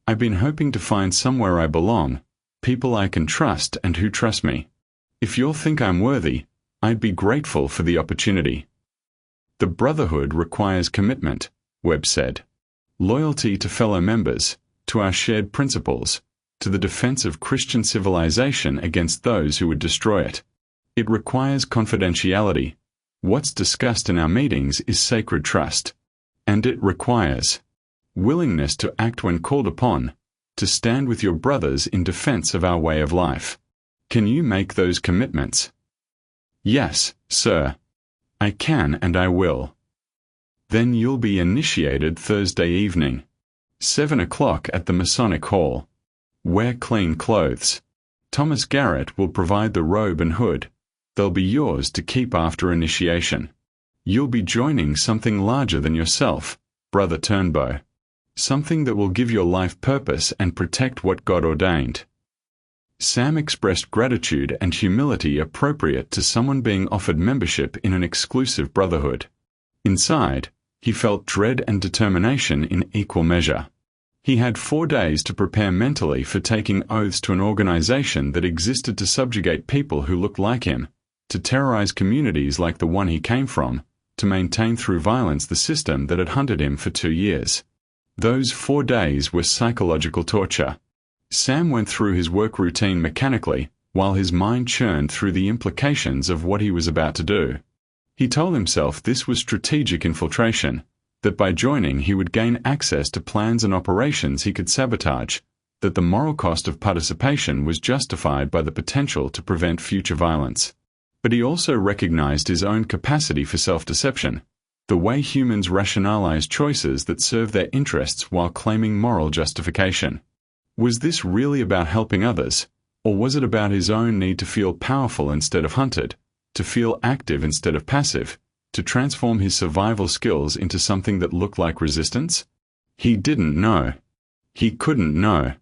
I've been hoping to find somewhere I belong, people I can trust and who trust me. If you'll think I'm worthy, I'd be grateful for the opportunity." "The brotherhood requires commitment," Webb said. "Loyalty to fellow members, to our shared principles, to the defense of Christian civilization against those who would destroy it. It requires confidentiality. What's discussed in our meetings is sacred trust. And it requires willingness to act when called upon, to stand with your brothers in defense of our way of life. Can you make those commitments?" "Yes, sir. I can and I will." "Then you'll be initiated Thursday evening. 7 o'clock at the Masonic Hall. Wear clean clothes. Thomas Garrett will provide the robe and hood. They'll be yours to keep after initiation. You'll be joining something larger than yourself, Brother Turnbow. Something that will give your life purpose and protect what God ordained." Sam expressed gratitude and humility appropriate to someone being offered membership in an exclusive brotherhood. Inside, he felt dread and determination in equal measure. He had 4 days to prepare mentally for taking oaths to an organization that existed to subjugate people who looked like him, to terrorize communities like the one he came from, to maintain through violence the system that had hunted him for 2 years. Those 4 days were psychological torture. Sam went through his work routine mechanically, while his mind churned through the implications of what he was about to do. He told himself this was strategic infiltration, that by joining he would gain access to plans and operations he could sabotage, that the moral cost of participation was justified by the potential to prevent future violence. But he also recognized his own capacity for self-deception, the way humans rationalize choices that serve their interests while claiming moral justification. Was this really about helping others, or was it about his own need to feel powerful instead of hunted, to feel active instead of passive, to transform his survival skills into something that looked like resistance? He didn't know. He couldn't know.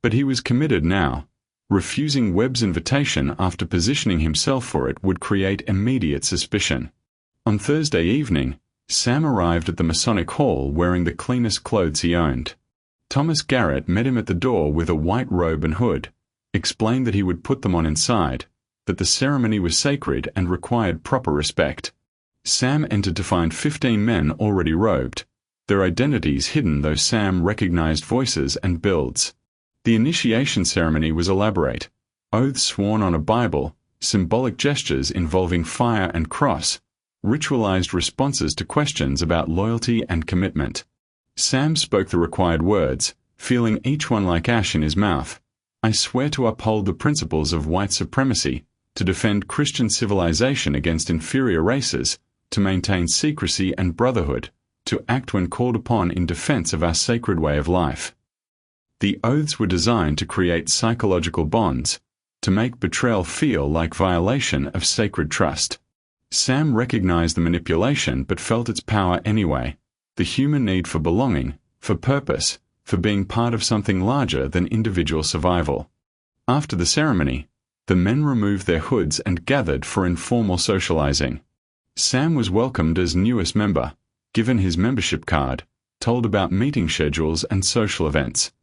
But he was committed now. Refusing Webb's invitation after positioning himself for it would create immediate suspicion. On Thursday evening, Sam arrived at the Masonic Hall wearing the cleanest clothes he owned. Thomas Garrett met him at the door with a white robe and hood, explained that he would put them on inside, that the ceremony was sacred and required proper respect. Sam entered to find 15 men already robed, their identities hidden though Sam recognized voices and builds. The initiation ceremony was elaborate, oaths sworn on a Bible, symbolic gestures involving fire and cross, ritualized responses to questions about loyalty and commitment. Sam spoke the required words, feeling each one like ash in his mouth. "I swear to uphold the principles of white supremacy, to defend Christian civilization against inferior races, to maintain secrecy and brotherhood, to act when called upon in defense of our sacred way of life." The oaths were designed to create psychological bonds, to make betrayal feel like violation of sacred trust. Sam recognized the manipulation but felt its power anyway. The human need for belonging, for purpose, for being part of something larger than individual survival. After the ceremony, the men removed their hoods and gathered for informal socializing. Sam was welcomed as newest member, given his membership card, told about meeting schedules and social events.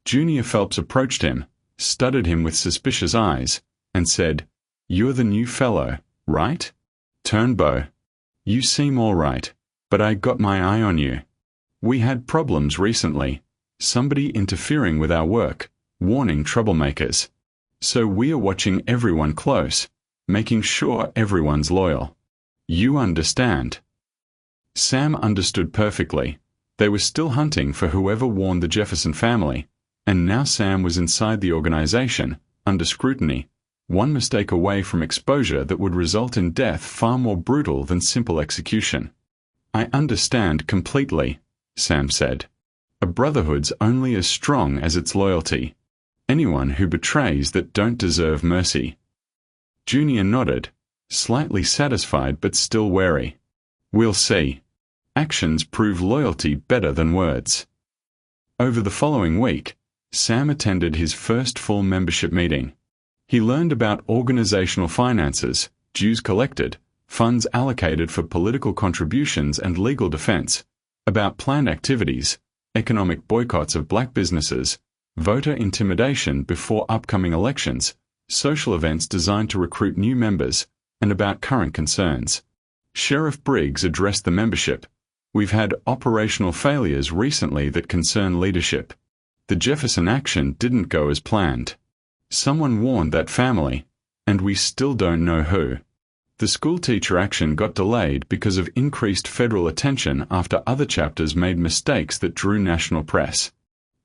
Junior Phelps approached him, studied him with suspicious eyes, and said, "You're the new fellow, right? Turnbow. You seem all right, but I got my eye on you. We had problems recently, somebody interfering with our work, warning troublemakers. So we're watching everyone close, making sure everyone's loyal. You understand?" Sam understood perfectly. They were still hunting for whoever warned the Jefferson family, and now Sam was inside the organization, under scrutiny, one mistake away from exposure that would result in death far more brutal than simple execution. "I understand completely," Sam said. "A brotherhood's only as strong as its loyalty. Anyone who betrays that don't deserve mercy." Junior nodded, slightly satisfied but still wary. "We'll see. Actions prove loyalty better than words." Over the following week, Sam attended his first full membership meeting. He learned about organizational finances, dues collected, funds allocated for political contributions and legal defense, about planned activities, economic boycotts of black businesses, voter intimidation before upcoming elections, social events designed to recruit new members, and about current concerns. Sheriff Briggs addressed the membership. "We've had operational failures recently that concern leadership. The Jefferson action didn't go as planned. Someone warned that family, and we still don't know who. The schoolteacher action got delayed because of increased federal attention after other chapters made mistakes that drew national press.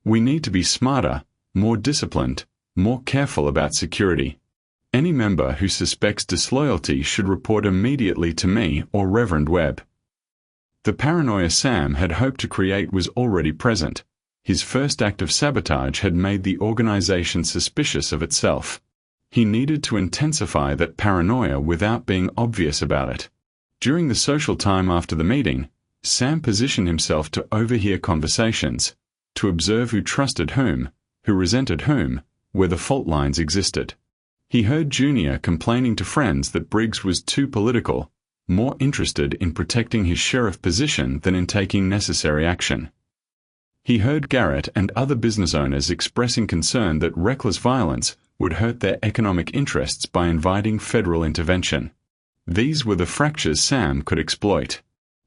We need to be smarter, more disciplined, more careful about security. Any member who suspects disloyalty should report immediately to me or Reverend Webb." The paranoia Sam had hoped to create was already present. His first act of sabotage had made the organization suspicious of itself. He needed to intensify that paranoia without being obvious about it. During the social time after the meeting, Sam positioned himself to overhear conversations, to observe who trusted whom, who resented whom, where the fault lines existed. He heard Junior complaining to friends that Briggs was too political, more interested in protecting his sheriff position than in taking necessary action. He heard Garrett and other business owners expressing concern that reckless violence would hurt their economic interests by inviting federal intervention. These were the fractures Sam could exploit.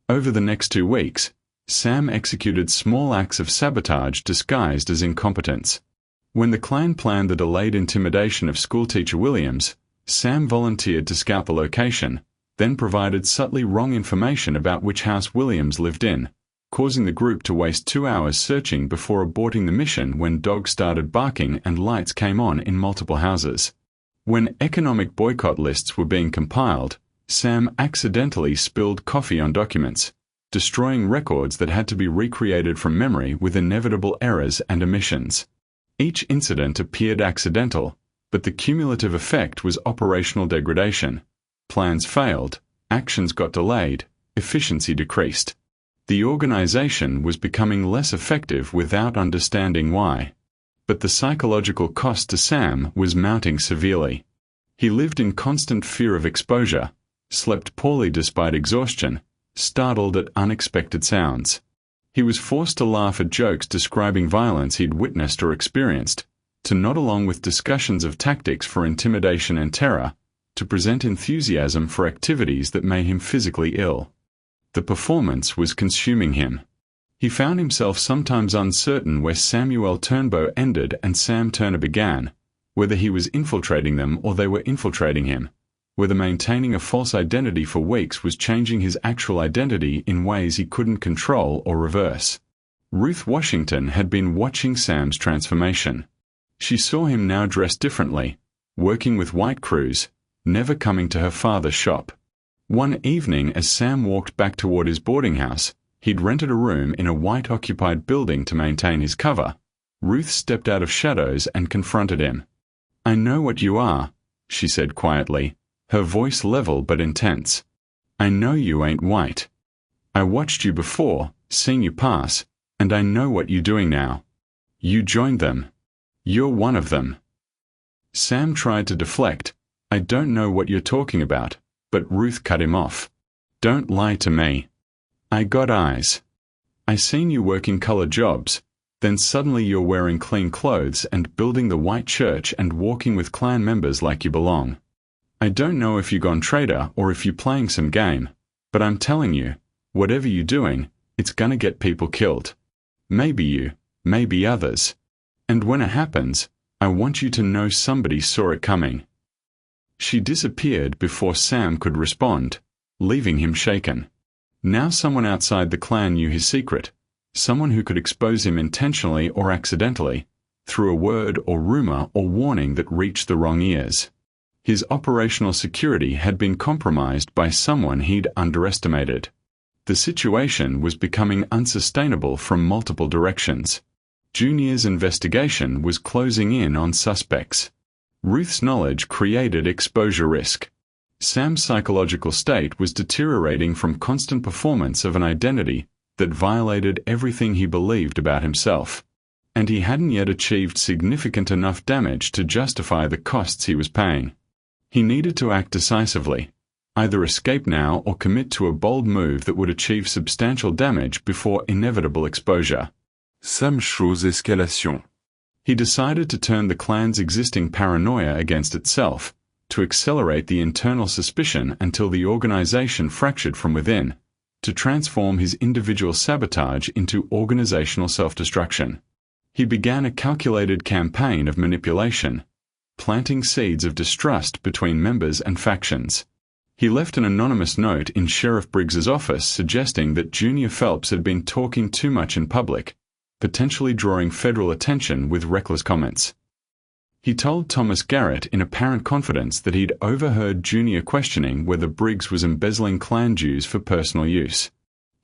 Over the next 2 weeks, Sam executed small acts of sabotage disguised as incompetence. When the Klan planned the delayed intimidation of schoolteacher Williams, Sam volunteered to scout the location, then provided subtly wrong information about which house Williams lived in, causing the group to waste 2 hours searching before aborting the mission when dogs started barking and lights came on in multiple houses. When economic boycott lists were being compiled, Sam accidentally spilled coffee on documents, destroying records that had to be recreated from memory with inevitable errors and omissions. Each incident appeared accidental, but the cumulative effect was operational degradation. Plans failed, actions got delayed, efficiency decreased. The organization was becoming less effective without understanding why. But the psychological cost to Sam was mounting severely. He lived in constant fear of exposure, slept poorly despite exhaustion, startled at unexpected sounds. He was forced to laugh at jokes describing violence he'd witnessed or experienced, to nod along with discussions of tactics for intimidation and terror, to present enthusiasm for activities that made him physically ill. The performance was consuming him. He found himself sometimes uncertain where Samuel Turnbow ended and Sam Turner began, whether he was infiltrating them or they were infiltrating him, whether maintaining a false identity for weeks was changing his actual identity in ways he couldn't control or reverse. Ruth Washington had been watching Sam's transformation. She saw him now dressed differently, working with white crews, never coming to her father's shop. One evening as Sam walked back toward his boarding house, he'd rented a room in a white-occupied building to maintain his cover. Ruth stepped out of shadows and confronted him. "I know what you are," she said quietly, her voice level but intense. "I know you ain't white. I watched you before, seen you pass, and I know what you're doing now. You joined them. You're one of them." Sam tried to deflect. "I don't know what you're talking about," but Ruth cut him off. "Don't lie to me. I got eyes. I seen you working colored jobs, Then suddenly you're wearing clean clothes and building the white church and walking with clan members like you belong. I don't know if you gone trader or if you playing some game, but I'm telling you, whatever you doing, it's gonna get people killed. Maybe you, maybe others. And when it happens, I want you to know somebody saw it coming. She disappeared before Sam could respond, leaving him shaken. Now someone outside the clan knew his secret, someone who could expose him intentionally or accidentally, through a word or rumor or warning that reached the wrong ears. His operational security had been compromised by someone he'd underestimated. The situation was becoming unsustainable from multiple directions. Junior's investigation was closing in on suspects. Ruth's knowledge created exposure risk. Sam's psychological state was deteriorating from constant performance of an identity that violated everything he believed about himself. And he hadn't yet achieved significant enough damage to justify the costs he was paying. He needed to act decisively, either escape now or commit to a bold move that would achieve substantial damage before inevitable exposure. Sam chose escalation. He decided to turn the clan's existing paranoia against itself, to accelerate the internal suspicion until the organization fractured from within, to transform his individual sabotage into organizational self-destruction. He began a calculated campaign of manipulation, planting seeds of distrust between members and factions. He left an anonymous note in Sheriff Briggs's office suggesting that Junior Phelps had been talking too much in public, potentially drawing federal attention with reckless comments. He told Thomas Garrett in apparent confidence that he'd overheard Junior questioning whether Briggs was embezzling clan dues for personal use.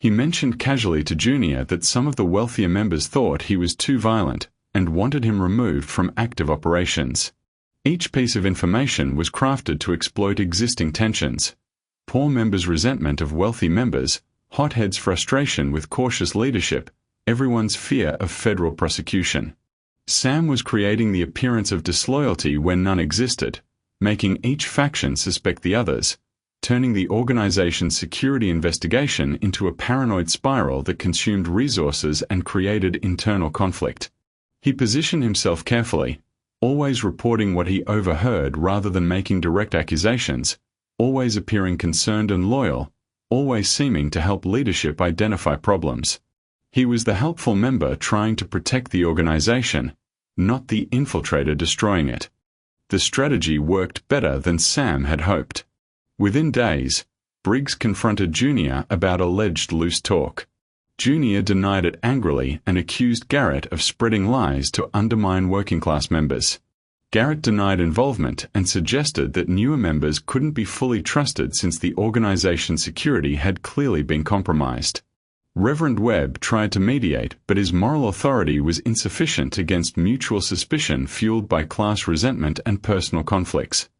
He mentioned casually to Junior that some of the wealthier members thought he was too violent and wanted him removed from active operations. Each piece of information was crafted to exploit existing tensions: poor members' resentment of wealthy members, hotheads' frustration with cautious leadership, everyone's fear of federal prosecution. Sam was creating the appearance of disloyalty where none existed, making each faction suspect the others, turning the organization's security investigation into a paranoid spiral that consumed resources and created internal conflict. He positioned himself carefully, always reporting what he overheard rather than making direct accusations, always appearing concerned and loyal, always seeming to help leadership identify problems. He was the helpful member trying to protect the organization, not the infiltrator destroying it. The strategy worked better than Sam had hoped. Within days, Briggs confronted Junior about alleged loose talk. Junior denied it angrily and accused Garrett of spreading lies to undermine working-class members. Garrett denied involvement and suggested that newer members couldn't be fully trusted since the organization's security had clearly been compromised. Reverend Webb tried to mediate, but his moral authority was insufficient against mutual suspicion fueled by class resentment and personal conflicts.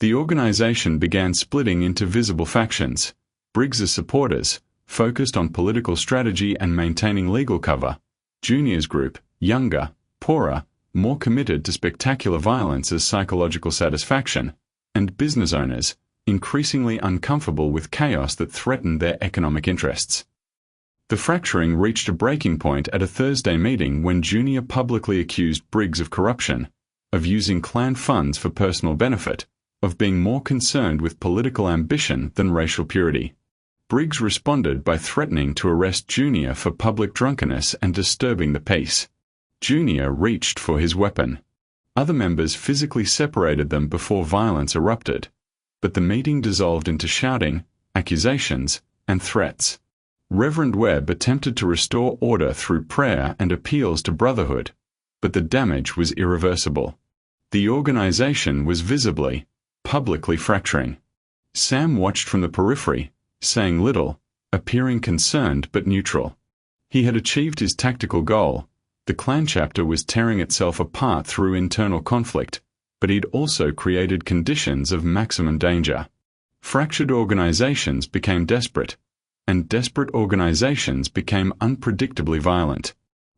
The organization began splitting into visible factions: Briggs's supporters, focused on political strategy and maintaining legal cover; Junior's group, younger, poorer, more committed to spectacular violence as psychological satisfaction; and business owners, increasingly uncomfortable with chaos that threatened their economic interests. The fracturing reached a breaking point at a Thursday meeting when Junior publicly accused Briggs of corruption, of using clan funds for personal benefit, of being more concerned with political ambition than racial purity. Briggs responded by threatening to arrest Junior for public drunkenness and disturbing the peace. Junior reached for his weapon. Other members physically separated them before violence erupted, but the meeting dissolved into shouting, accusations, and threats. Reverend Webb attempted to restore order through prayer and appeals to brotherhood, but the damage was irreversible. The organization was visibly, publicly fracturing. Sam watched from the periphery, saying little, appearing concerned but neutral. He had achieved his tactical goal. The clan chapter was tearing itself apart through internal conflict, but he'd also created conditions of maximum danger. Fractured organizations became desperate, and desperate organizations became unpredictably violent.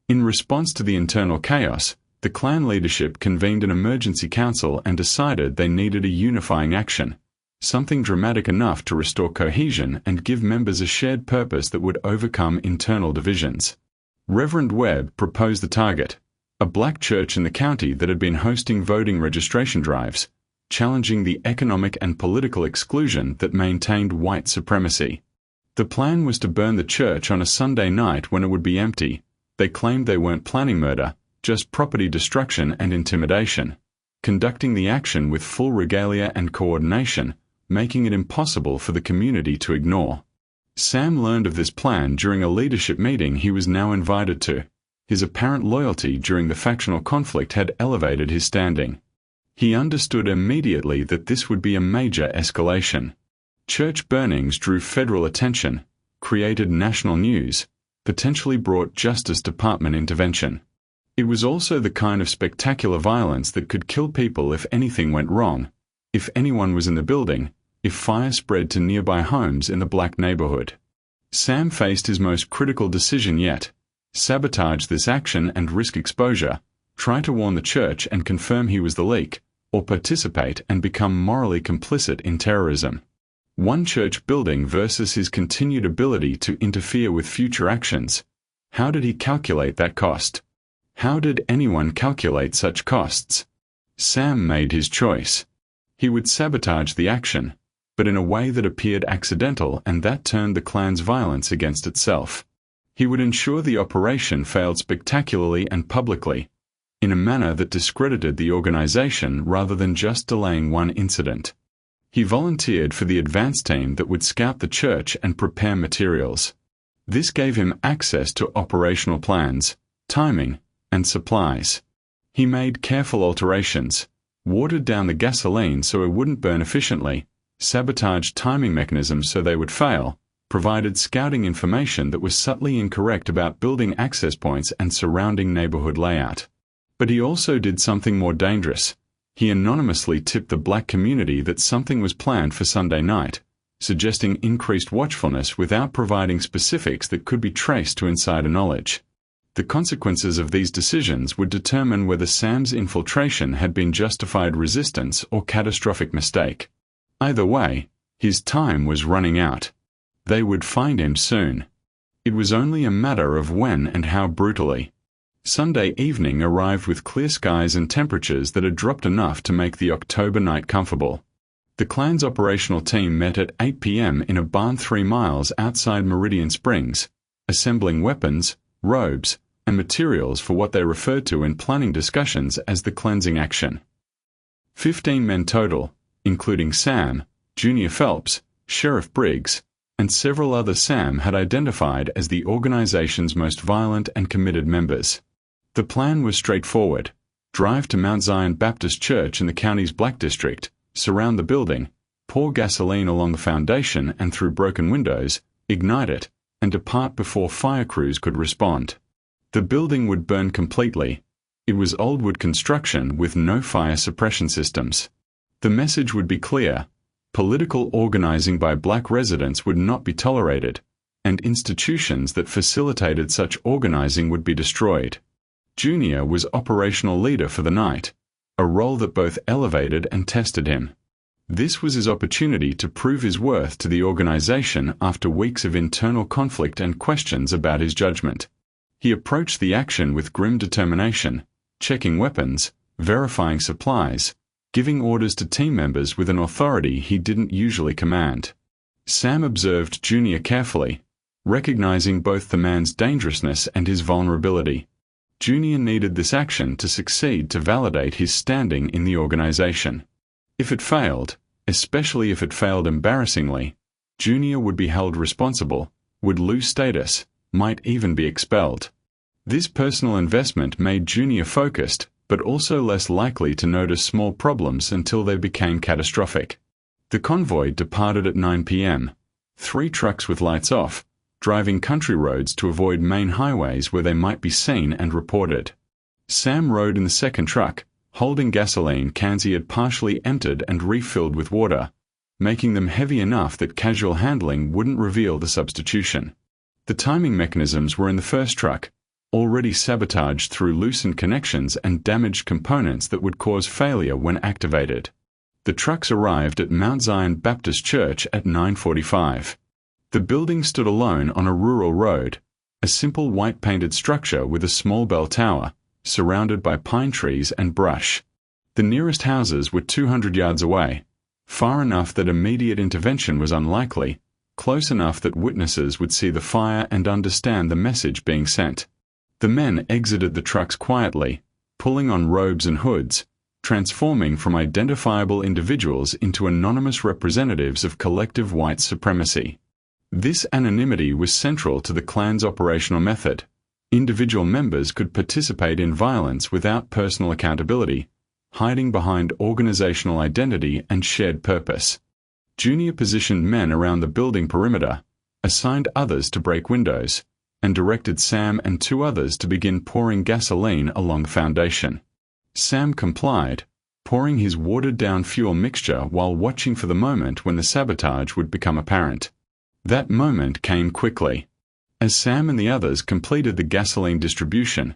In response to the internal chaos, the clan leadership convened an emergency council and decided they needed a unifying action, something dramatic enough to restore cohesion and give members a shared purpose that would overcome internal divisions. Reverend Webb proposed the target, a black church in the county that had been hosting voting registration drives, challenging the economic and political exclusion that maintained white supremacy. The plan was to burn the church on a Sunday night when it would be empty. They claimed they weren't planning murder, just property destruction and intimidation, conducting the action with full regalia and coordination, making it impossible for the community to ignore. Sam learned of this plan during a leadership meeting he was now invited to. His apparent loyalty during the factional conflict had elevated his standing. He understood immediately that this would be a major escalation. Church burnings drew federal attention, created national news, potentially brought Justice Department intervention. It was also the kind of spectacular violence that could kill people if anything went wrong, if anyone was in the building, if fire spread to nearby homes in the black neighborhood. Sam faced his most critical decision yet: sabotage this action and risk exposure, try to warn the church and confirm he was the leak, or participate and become morally complicit in terrorism. One church building versus his continued ability to interfere with future actions. How did he calculate that cost? How did anyone calculate such costs? Sam made his choice. He would sabotage the action, but in a way that appeared accidental, and that turned the Klan's violence against itself. He would ensure the operation failed spectacularly and publicly, in a manner that discredited the organization rather than just delaying one incident. He volunteered for the advance team that would scout the church and prepare materials. This gave him access to operational plans, timing, and supplies. He made careful alterations, watered down the gasoline so it wouldn't burn efficiently, sabotaged timing mechanisms so they would fail, provided scouting information that was subtly incorrect about building access points and surrounding neighborhood layout. But he also did something more dangerous. He anonymously tipped the black community that something was planned for Sunday night, suggesting increased watchfulness without providing specifics that could be traced to insider knowledge. The consequences of these decisions would determine whether Sam's infiltration had been justified resistance or catastrophic mistake. Either way, his time was running out. They would find him soon. It was only a matter of when and how brutally. Sunday evening arrived with clear skies and temperatures that had dropped enough to make the October night comfortable. The Klan's operational team met at 8 p.m. in a barn 3 miles outside Meridian Springs, assembling weapons, robes, and materials for what they referred to in planning discussions as the cleansing action. 15 men total, including Sam, Junior Phelps, Sheriff Briggs, and several others Sam had identified as the organization's most violent and committed members. The plan was straightforward: drive to Mount Zion Baptist Church in the county's Black District, surround the building, pour gasoline along the foundation and through broken windows, ignite it, and depart before fire crews could respond. The building would burn completely. It was old wood construction with no fire suppression systems. The message would be clear: political organizing by black residents would not be tolerated, and institutions that facilitated such organizing would be destroyed. Junior was operational leader for the night, a role that both elevated and tested him. This was his opportunity to prove his worth to the organization after weeks of internal conflict and questions about his judgment. He approached the action with grim determination, checking weapons, verifying supplies, giving orders to team members with an authority he didn't usually command. Sam observed Junior carefully, recognizing both the man's dangerousness and his vulnerability. Junior needed this action to succeed to validate his standing in the organization. If it failed, especially if it failed embarrassingly, Junior would be held responsible, would lose status, might even be expelled. This personal investment made Junior focused, but also less likely to notice small problems until they became catastrophic. The convoy departed at 9 p.m., 3 trucks with lights off, driving country roads to avoid main highways where they might be seen and reported. Sam rode in the second truck, holding gasoline cans he had partially emptied and refilled with water, making them heavy enough that casual handling wouldn't reveal the substitution. The timing mechanisms were in the first truck, already sabotaged through loosened connections and damaged components that would cause failure when activated. The trucks arrived at Mount Zion Baptist Church at 9:45. The building stood alone on a rural road, a simple white-painted structure with a small bell tower, surrounded by pine trees and brush. The nearest houses were 200 yards away, far enough that immediate intervention was unlikely, close enough that witnesses would see the fire and understand the message being sent. The men exited the trucks quietly, pulling on robes and hoods, transforming from identifiable individuals into anonymous representatives of collective white supremacy. This anonymity was central to the Klan's operational method. Individual members could participate in violence without personal accountability, hiding behind organizational identity and shared purpose. Junior positioned men around the building perimeter, assigned others to break windows, and directed Sam and 2 others to begin pouring gasoline along the foundation. Sam complied, pouring his watered-down fuel mixture while watching for the moment when the sabotage would become apparent. That moment came quickly. As Sam and the others completed the gasoline distribution,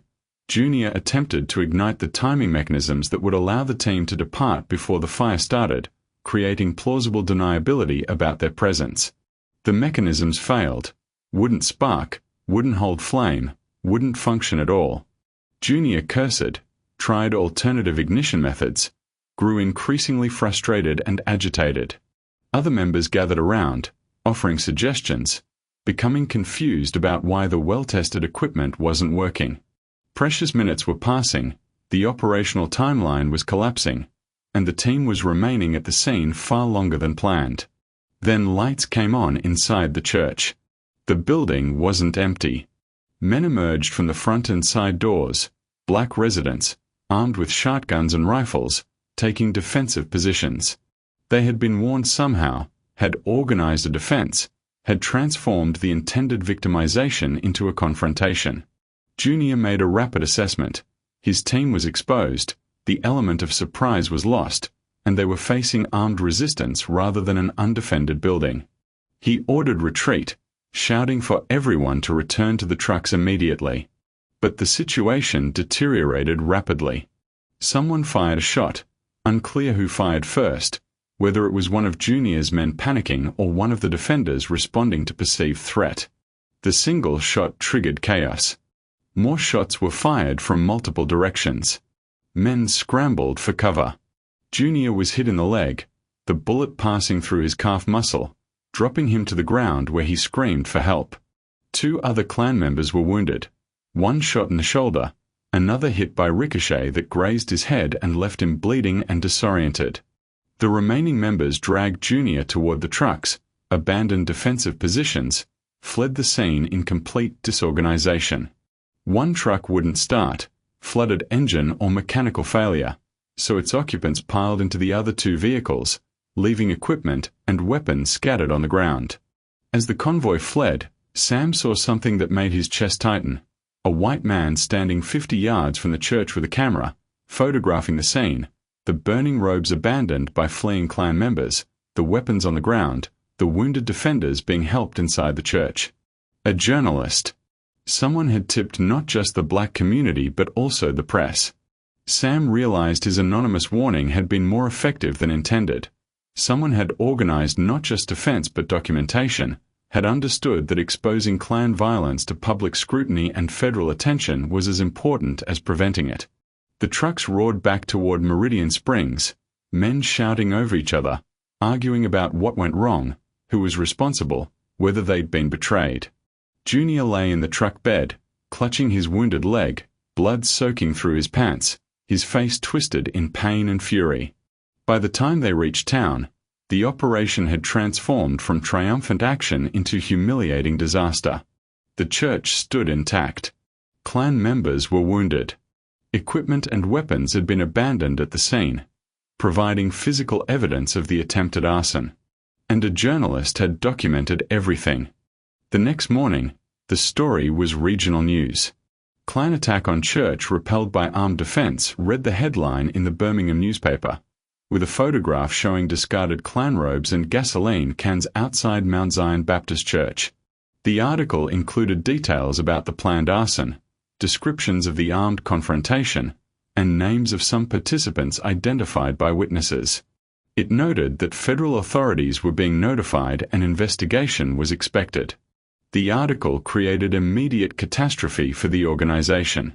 Junior attempted to ignite the timing mechanisms that would allow the team to depart before the fire started, creating plausible deniability about their presence. The mechanisms failed. Wouldn't spark, wouldn't hold flame, wouldn't function at all. Junior cursed, tried alternative ignition methods, grew increasingly frustrated and agitated. Other members gathered around, offering suggestions, becoming confused about why the well-tested equipment wasn't working. Precious minutes were passing, the operational timeline was collapsing, and the team was remaining at the scene far longer than planned. Then lights came on inside the church. The building wasn't empty. Men emerged from the front and side doors, black residents, armed with shotguns and rifles, taking defensive positions. They had been warned somehow, had organized a defense, had transformed the intended victimization into a confrontation. Junior made a rapid assessment. His team was exposed, the element of surprise was lost, and they were facing armed resistance rather than an undefended building. He ordered retreat, shouting for everyone to return to the trucks immediately. But the situation deteriorated rapidly. Someone fired a shot, unclear who fired first, whether it was one of Junior's men panicking or one of the defenders responding to perceived threat. The single shot triggered chaos. More shots were fired from multiple directions. Men scrambled for cover. Junior was hit in the leg, the bullet passing through his calf muscle, dropping him to the ground where he screamed for help. 2 other Klan members were wounded, one shot in the shoulder, another hit by ricochet that grazed his head and left him bleeding and disoriented. The remaining members dragged Junior toward the trucks, abandoned defensive positions, fled the scene in complete disorganization. One truck wouldn't start, flooded engine or mechanical failure, so its occupants piled into the other 2 vehicles, leaving equipment and weapons scattered on the ground. As the convoy fled, Sam saw something that made his chest tighten. A white man standing 50 yards from the church with a camera, photographing the scene, the burning robes abandoned by fleeing Klan members, the weapons on the ground, the wounded defenders being helped inside the church. A journalist. Someone had tipped not just the black community but also the press. Sam realized his anonymous warning had been more effective than intended. Someone had organized not just defense but documentation, had understood that exposing Klan violence to public scrutiny and federal attention was as important as preventing it. The trucks roared back toward Meridian Springs, men shouting over each other, arguing about what went wrong, who was responsible, whether they'd been betrayed. Junior lay in the truck bed, clutching his wounded leg, blood soaking through his pants, his face twisted in pain and fury. By the time they reached town, the operation had transformed from triumphant action into humiliating disaster. The church stood intact. Klan members were wounded. Equipment and weapons had been abandoned at the scene, providing physical evidence of the attempted arson. And a journalist had documented everything. The next morning, the story was regional news. Klan attack on church repelled by armed defense read the headline in the Birmingham newspaper, with a photograph showing discarded Klan robes and gasoline cans outside Mount Zion Baptist Church. The article included details about the planned arson, descriptions of the armed confrontation, and names of some participants identified by witnesses. It noted that federal authorities were being notified and investigation was expected. The article created immediate catastrophe for the organization.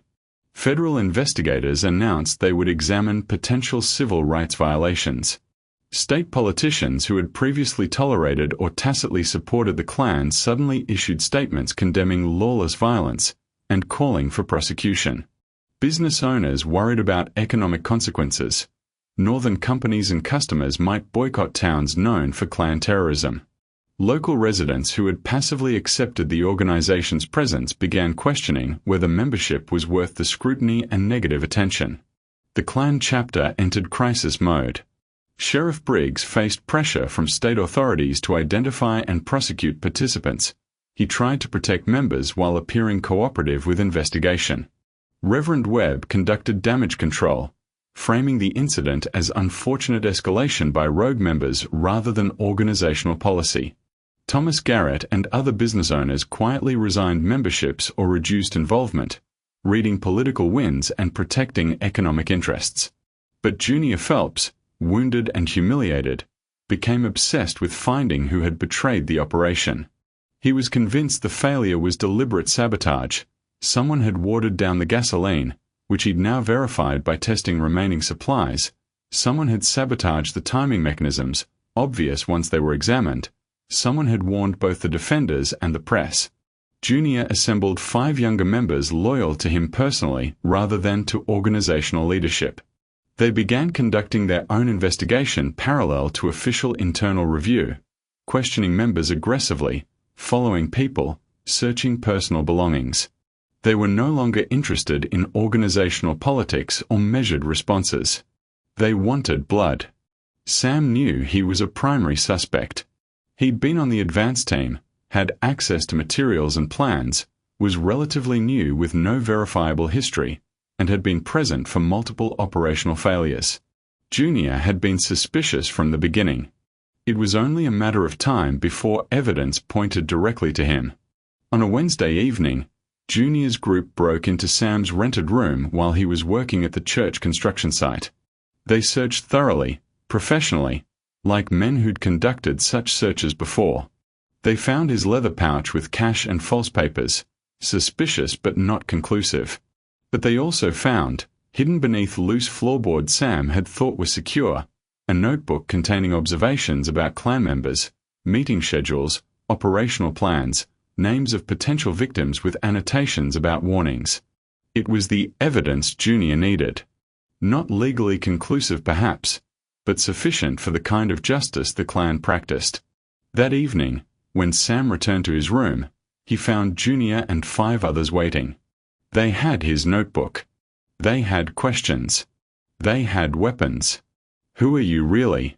Federal investigators announced they would examine potential civil rights violations. State politicians who had previously tolerated or tacitly supported the Klan suddenly issued statements condemning lawless violence and calling for prosecution. Business owners worried about economic consequences. Northern companies and customers might boycott towns known for Klan terrorism. Local residents who had passively accepted the organization's presence began questioning whether membership was worth the scrutiny and negative attention. The Klan chapter entered crisis mode. Sheriff Briggs faced pressure from state authorities to identify and prosecute participants. He tried to protect members while appearing cooperative with investigation. Reverend Webb conducted damage control, framing the incident as unfortunate escalation by rogue members rather than organizational policy. Thomas Garrett and other business owners quietly resigned memberships or reduced involvement, reading political winds and protecting economic interests. But Junior Phelps, wounded and humiliated, became obsessed with finding who had betrayed the operation. He was convinced the failure was deliberate sabotage. Someone had watered down the gasoline, which he'd now verified by testing remaining supplies. Someone had sabotaged the timing mechanisms, obvious once they were examined. Someone had warned both the defenders and the press. Junior assembled 5 younger members loyal to him personally rather than to organizational leadership. They began conducting their own investigation parallel to official internal review, questioning members aggressively, following people, searching personal belongings. They were no longer interested in organizational politics or measured responses. They wanted blood. Sam knew he was a primary suspect. He'd been on the advance team, had access to materials and plans, was relatively new with no verifiable history, and had been present for multiple operational failures. Junior had been suspicious from the beginning. It was only a matter of time before evidence pointed directly to him. On a Wednesday evening, Junior's group broke into Sam's rented room while he was working at the church construction site. They searched thoroughly, professionally, like men who'd conducted such searches before. They found his leather pouch with cash and false papers, suspicious but not conclusive. But they also found, hidden beneath loose floorboards Sam had thought were secure, a notebook containing observations about Klan members, meeting schedules, operational plans, names of potential victims with annotations about warnings. It was the evidence Junior needed. Not legally conclusive perhaps, but sufficient for the kind of justice the Klan practiced. That evening, when Sam returned to his room, he found Junior and 5 others waiting. They had his notebook. They had questions. They had weapons. "Who are you really?"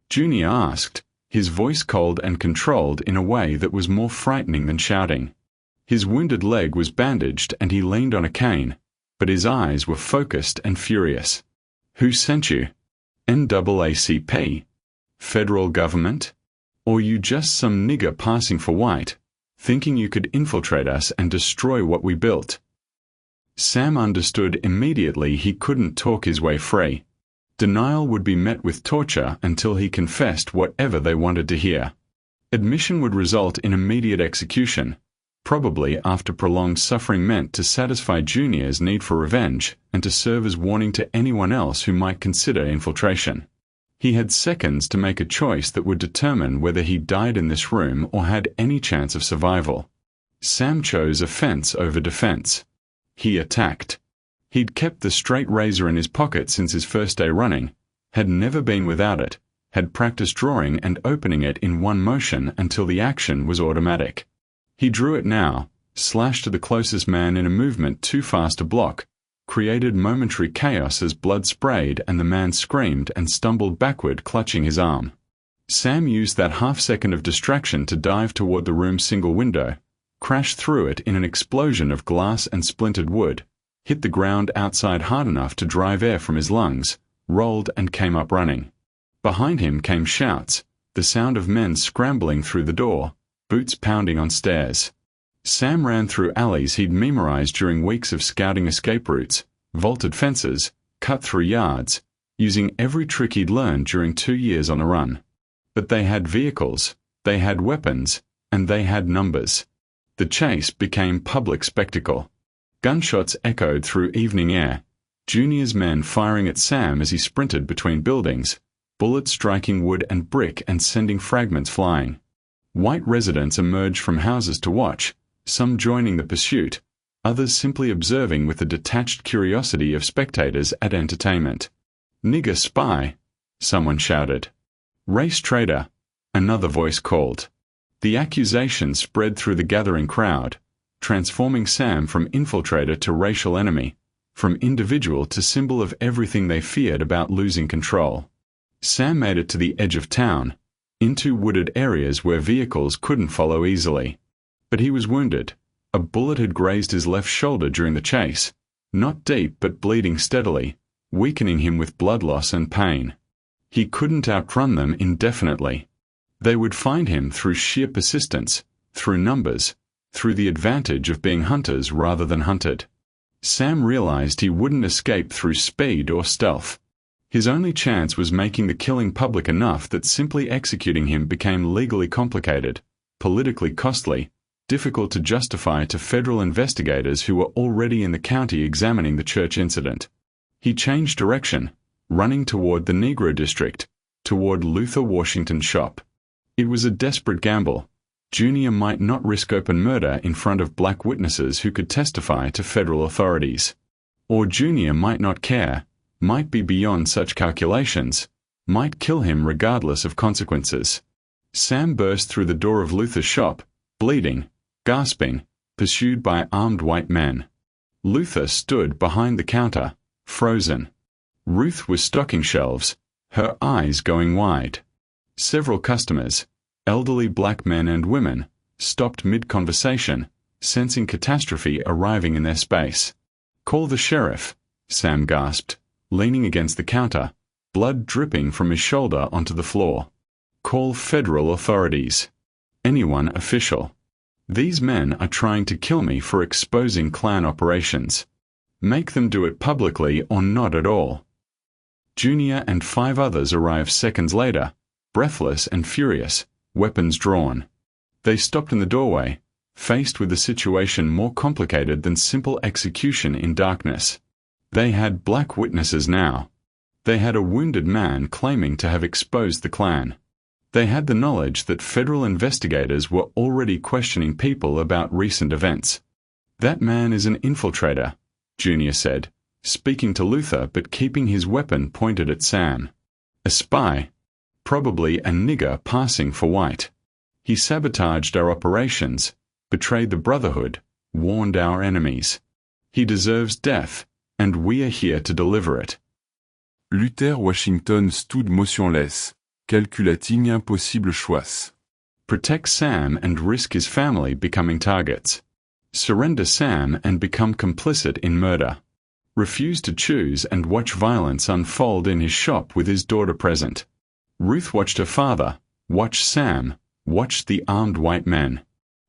Junior asked, his voice cold and controlled in a way that was more frightening than shouting. His wounded leg was bandaged and he leaned on a cane, but his eyes were focused and furious. "Who sent you? NAACP? Federal government? Or you just some nigger passing for white, thinking you could infiltrate us and destroy what we built?" Sam understood immediately he couldn't talk his way free. Denial would be met with torture until he confessed whatever they wanted to hear. Admission would result in immediate execution, probably after prolonged suffering meant to satisfy Junior's need for revenge and to serve as warning to anyone else who might consider infiltration. He had seconds to make a choice that would determine whether he died in this room or had any chance of survival. Sam chose offense over defense. He attacked. He'd kept the straight razor in his pocket since his first day running, had never been without it, had practiced drawing and opening it in one motion until the action was automatic. He drew it now, slashed to the closest man in a movement too fast to block, created momentary chaos as blood sprayed and the man screamed and stumbled backward clutching his arm. Sam used that half-second of distraction to dive toward the room's single window, crashed through it in an explosion of glass and splintered wood, hit the ground outside hard enough to drive air from his lungs, rolled and came up running. Behind him came shouts, the sound of men scrambling through the door, boots pounding on stairs. Sam ran through alleys he'd memorized during weeks of scouting escape routes, vaulted fences, cut through yards, using every trick he'd learned during 2 years on the run. But they had vehicles, they had weapons, and they had numbers. The chase became public spectacle. Gunshots echoed through evening air, Junior's men firing at Sam as he sprinted between buildings, bullets striking wood and brick and sending fragments flying. White residents emerged from houses to watch, some joining the pursuit, others simply observing with the detached curiosity of spectators at entertainment. "Nigger spy," someone shouted. "Race traitor," another voice called. The accusation spread through the gathering crowd, transforming Sam from infiltrator to racial enemy, from individual to symbol of everything they feared about losing control. Sam made it to the edge of town, into wooded areas where vehicles couldn't follow easily. But he was wounded. A bullet had grazed his left shoulder during the chase, not deep but bleeding steadily, weakening him with blood loss and pain. He couldn't outrun them indefinitely. They would find him through sheer persistence, through numbers, through the advantage of being hunters rather than hunted. Sam realized he wouldn't escape through speed or stealth. His only chance was making the killing public enough that simply executing him became legally complicated, politically costly, difficult to justify to federal investigators who were already in the county examining the church incident. He changed direction, running toward the Negro district, toward Luther Washington's shop. It was a desperate gamble. Junior might not risk open murder in front of black witnesses who could testify to federal authorities. Or Junior might not care, might be beyond such calculations, might kill him regardless of consequences. Sam burst through the door of Luther's shop, bleeding, gasping, pursued by armed white men. Luther stood behind the counter, frozen. Ruth was stocking shelves, her eyes going wide. Several customers, elderly black men and women, stopped mid-conversation, sensing catastrophe arriving in their space. "Call the sheriff," Sam gasped, leaning against the counter, blood dripping from his shoulder onto the floor. "Call federal authorities. Anyone official. These men are trying to kill me for exposing Klan operations. Make them do it publicly or not at all." Junior and 5 others arrived seconds later, breathless and furious, weapons drawn. They stopped in the doorway, faced with a situation more complicated than simple execution in darkness. They had black witnesses now. They had a wounded man claiming to have exposed the Klan. They had the knowledge that federal investigators were already questioning people about recent events. "That man is an infiltrator," Junior said, speaking to Luther but keeping his weapon pointed at Sam. "A spy. Probably a nigger passing for white. He sabotaged our operations, betrayed the Brotherhood, warned our enemies. He deserves death, and we are here to deliver it." Luther Washington stood motionless, calculating un possible choix. Protect Sam and risk his family becoming targets. Surrender Sam and become complicit in murder. Refuse to choose and watch violence unfold in his shop with his daughter present. Ruth watched her father, watched Sam, watched the armed white men.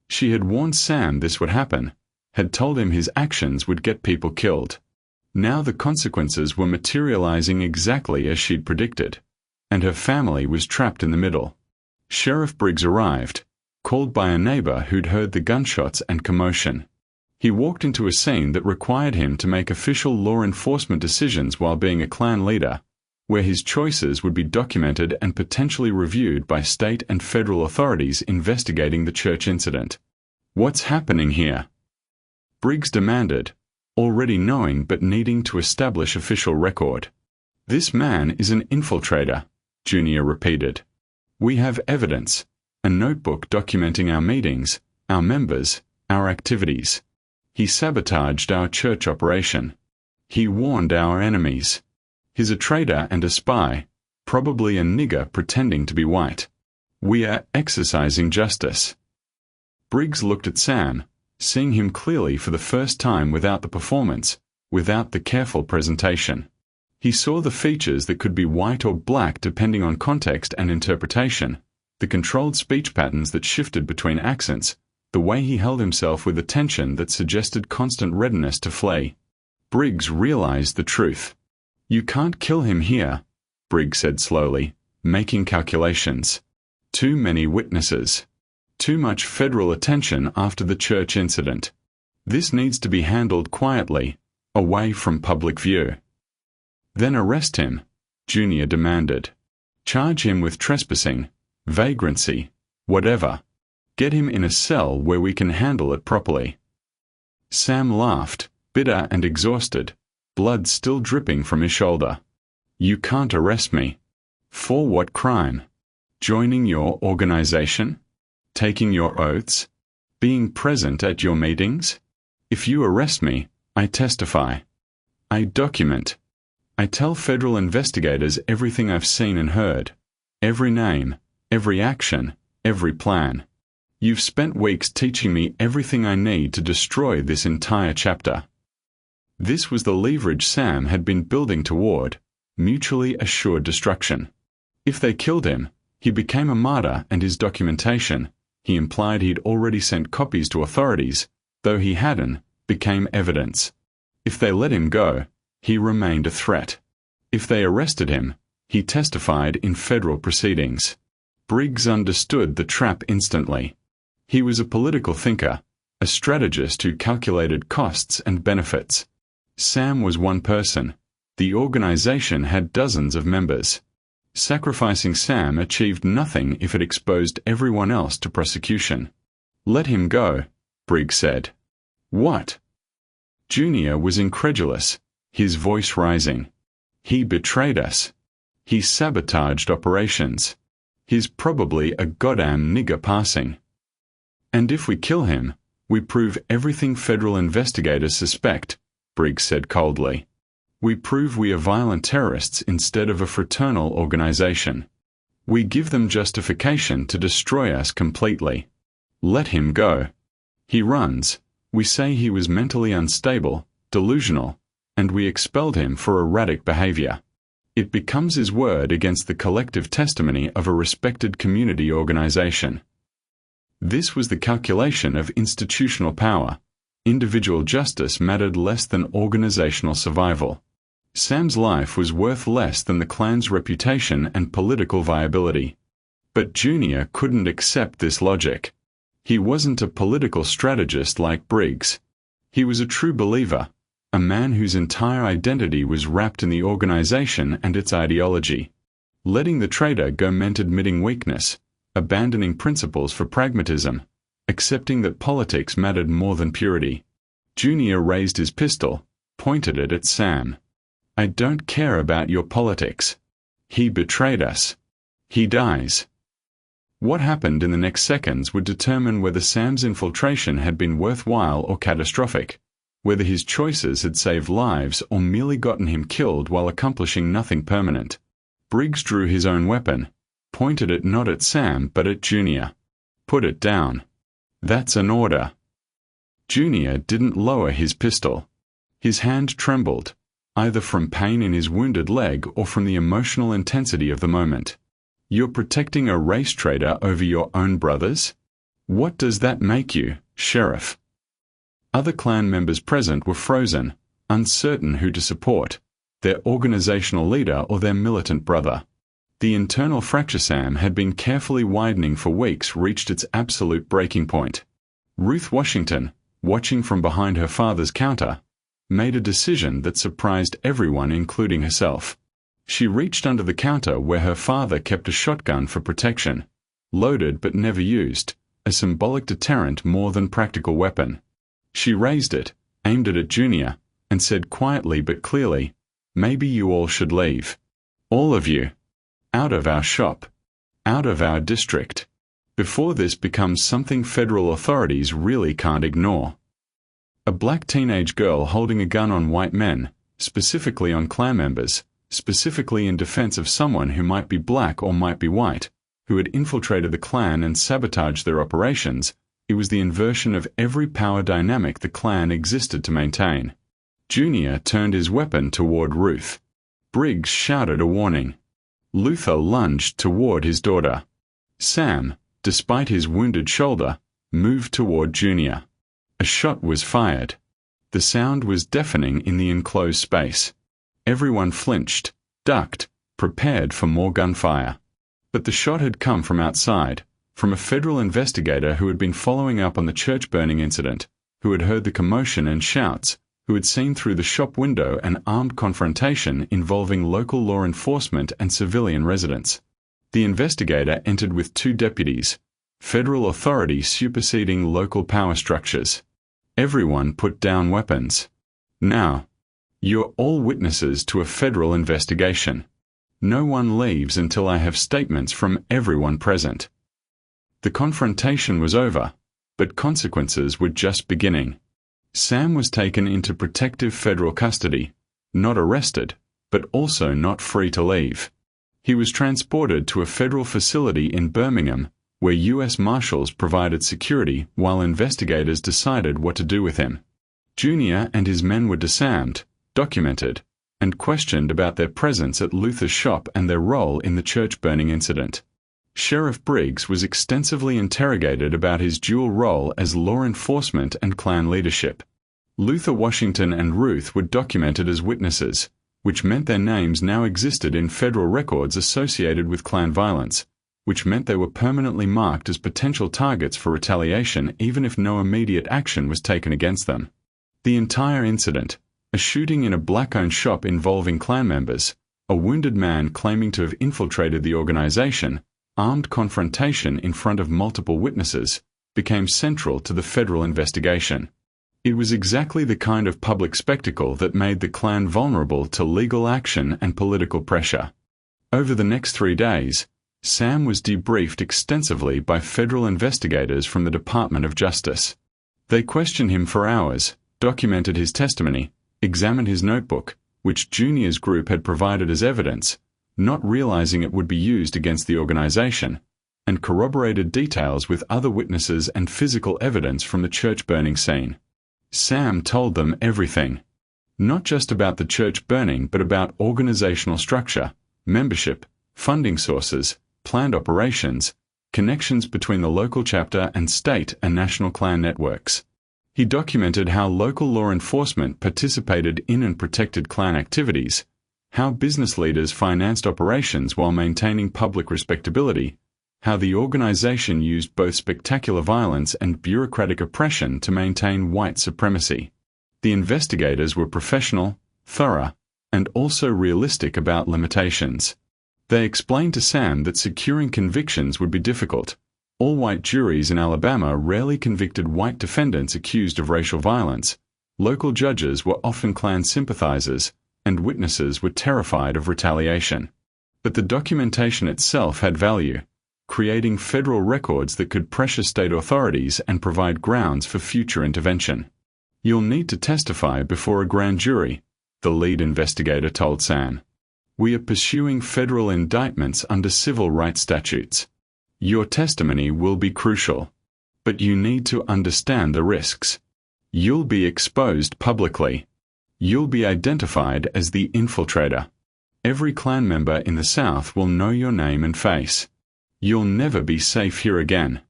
She had warned Sam this would happen, had told him his actions would get people killed. Now the consequences were materializing exactly as she'd predicted, and her family was trapped in the middle. Sheriff Briggs arrived, called by a neighbor who'd heard the gunshots and commotion. He walked into a scene that required him to make official law enforcement decisions while being a Klan leader, where his choices would be documented and potentially reviewed by state and federal authorities investigating the church incident. "What's happening here?" Briggs demanded, already knowing but needing to establish official record. "This man is an infiltrator," Junior repeated. "We have evidence, a notebook documenting our meetings, our members, our activities. He sabotaged our church operation. He warned our enemies. He's a traitor and a spy, probably a nigger pretending to be white. We are exercising justice." Briggs looked at Sam, seeing him clearly for the first time without the performance, without the careful presentation. He saw the features that could be white or black depending on context and interpretation, the controlled speech patterns that shifted between accents, the way he held himself with a tension that suggested constant readiness to flee. Briggs realized the truth. "You can't kill him here," Briggs said slowly, making calculations. "Too many witnesses. Too much federal attention after the church incident. This needs to be handled quietly, away from public view. Then arrest him, Junior demanded. Charge him with trespassing, vagrancy, whatever. Get him in a cell where we can handle it properly. Sam laughed, bitter and exhausted, blood still dripping from his shoulder. You can't arrest me. For what crime? Joining your organization? Taking your oaths? Being present at your meetings? If you arrest me, I testify. I document. I tell federal investigators everything I've seen and heard. Every name, every action, every plan. You've spent weeks teaching me everything I need to destroy this entire chapter. This was the leverage Sam had been building toward, mutually assured destruction. If they killed him, he became a martyr, and his documentation, he implied he'd already sent copies to authorities, though he hadn't, became evidence. If they let him go, he remained a threat. If they arrested him, he testified in federal proceedings. Briggs understood the trap instantly. He was a political thinker, a strategist who calculated costs and benefits. Sam was one person. The organization had dozens of members. Sacrificing Sam achieved nothing if it exposed everyone else to prosecution. Let him go, Briggs said. What? Junior was incredulous, his voice rising. He betrayed us. He sabotaged operations. He's probably a goddamn nigger passing. And if we kill him, we prove everything federal investigators suspect, Briggs said coldly. We prove we are violent terrorists instead of a fraternal organization. We give them justification to destroy us completely. Let him go. He runs. We say he was mentally unstable, delusional, and we expelled him for erratic behavior. It becomes his word against the collective testimony of a respected community organization. This was the calculation of institutional power. Individual justice mattered less than organizational survival. Sam's life was worth less than the Klan's reputation and political viability. But Junior couldn't accept this logic. He wasn't a political strategist like Briggs. He was a true believer, a man whose entire identity was wrapped in the organization and its ideology. Letting the traitor go meant admitting weakness, abandoning principles for pragmatism, accepting that politics mattered more than purity. Junior raised his pistol, pointed it at Sam. I don't care about your politics. He betrayed us. He dies. What happened in the next seconds would determine whether Sam's infiltration had been worthwhile or catastrophic, whether his choices had saved lives or merely gotten him killed while accomplishing nothing permanent. Briggs drew his own weapon, pointed it not at Sam but at Junior. Put it down. That's an order. Junior didn't lower his pistol. His hand trembled, either from pain in his wounded leg or from the emotional intensity of the moment. You're protecting a race traitor over your own brothers? What does that make you, Sheriff? Other Klan members present were frozen, uncertain who to support, their organizational leader or their militant brother. The internal fracture Sam had been carefully widening for weeks reached its absolute breaking point. Ruth Washington, watching from behind her father's counter, made a decision that surprised everyone including herself. She reached under the counter where her father kept a shotgun for protection, loaded but never used, a symbolic deterrent more than practical weapon. She raised it, aimed it at Junior, and said quietly but clearly, maybe you all should leave. All of you. Out of our shop. Out of our district. Before this becomes something federal authorities really can't ignore. A black teenage girl holding a gun on white men, specifically on Klan members, specifically in defense of someone who might be black or might be white, who had infiltrated the Klan and sabotaged their operations, it was the inversion of every power dynamic the Klan existed to maintain. Junior turned his weapon toward Ruth. Briggs shouted a warning. Luther lunged toward his daughter. Sam, despite his wounded shoulder, moved toward Junior. A shot was fired. The sound was deafening in the enclosed space. Everyone flinched, ducked, prepared for more gunfire. But the shot had come from outside, from a federal investigator who had been following up on the church burning incident, who had heard the commotion and shouts, who had seen through the shop window an armed confrontation involving local law enforcement and civilian residents. The investigator entered with 2 deputies, federal authority superseding local power structures. Everyone put down weapons. Now, you're all witnesses to a federal investigation. No one leaves until I have statements from everyone present. The confrontation was over, but consequences were just beginning. Sam was taken into protective federal custody, not arrested, but also not free to leave. He was transported to a federal facility in Birmingham, where U.S. Marshals provided security while investigators decided what to do with him. Junior and his men were disarmed, documented, and questioned about their presence at Luther's shop and their role in the church burning incident. Sheriff Briggs was extensively interrogated about his dual role as law enforcement and Klan leadership. Luther Washington and Ruth were documented as witnesses, which meant their names now existed in federal records associated with Klan violence, which meant they were permanently marked as potential targets for retaliation even if no immediate action was taken against them. The entire incident, a shooting in a black-owned shop involving Klan members, a wounded man claiming to have infiltrated the organization, armed confrontation in front of multiple witnesses, became central to the federal investigation. It was exactly the kind of public spectacle that made the Klan vulnerable to legal action and political pressure. Over the next 3 days, Sam was debriefed extensively by federal investigators from the Department of Justice. They questioned him for hours, documented his testimony, examined his notebook, which Junior's group had provided as evidence, not realizing it would be used against the organization, and corroborated details with other witnesses and physical evidence from the church burning scene. Sam told them everything. Not just about the church burning, but about organizational structure, membership, funding sources, planned operations, connections between the local chapter and state and national Klan networks. He documented how local law enforcement participated in and protected Klan activities, how business leaders financed operations while maintaining public respectability, how the organization used both spectacular violence and bureaucratic oppression to maintain white supremacy. The investigators were professional, thorough, and also realistic about limitations. They explained to Sam that securing convictions would be difficult. All-white juries in Alabama rarely convicted white defendants accused of racial violence. Local judges were often Klan sympathizers, and witnesses were terrified of retaliation. But the documentation itself had value, creating federal records that could pressure state authorities and provide grounds for future intervention. You'll need to testify before a grand jury, the lead investigator told Sam. We are pursuing federal indictments under civil rights statutes. Your testimony will be crucial, but you need to understand the risks. You'll be exposed publicly. You'll be identified as the infiltrator. Every Klan member in the South will know your name and face. You'll never be safe here again.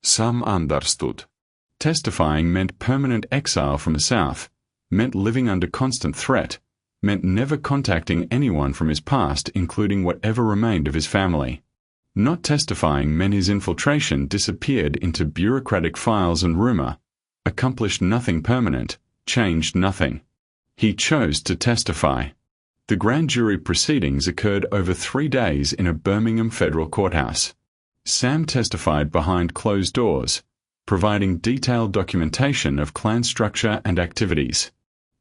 Sam understood. Testifying meant permanent exile from the South, meant living under constant threat, meant never contacting anyone from his past, including whatever remained of his family. Not testifying meant his infiltration disappeared into bureaucratic files and rumor, accomplished nothing permanent, changed nothing. He chose to testify. The grand jury proceedings occurred over 3 days in a Birmingham federal courthouse. Sam testified behind closed doors, providing detailed documentation of Klan structure and activities.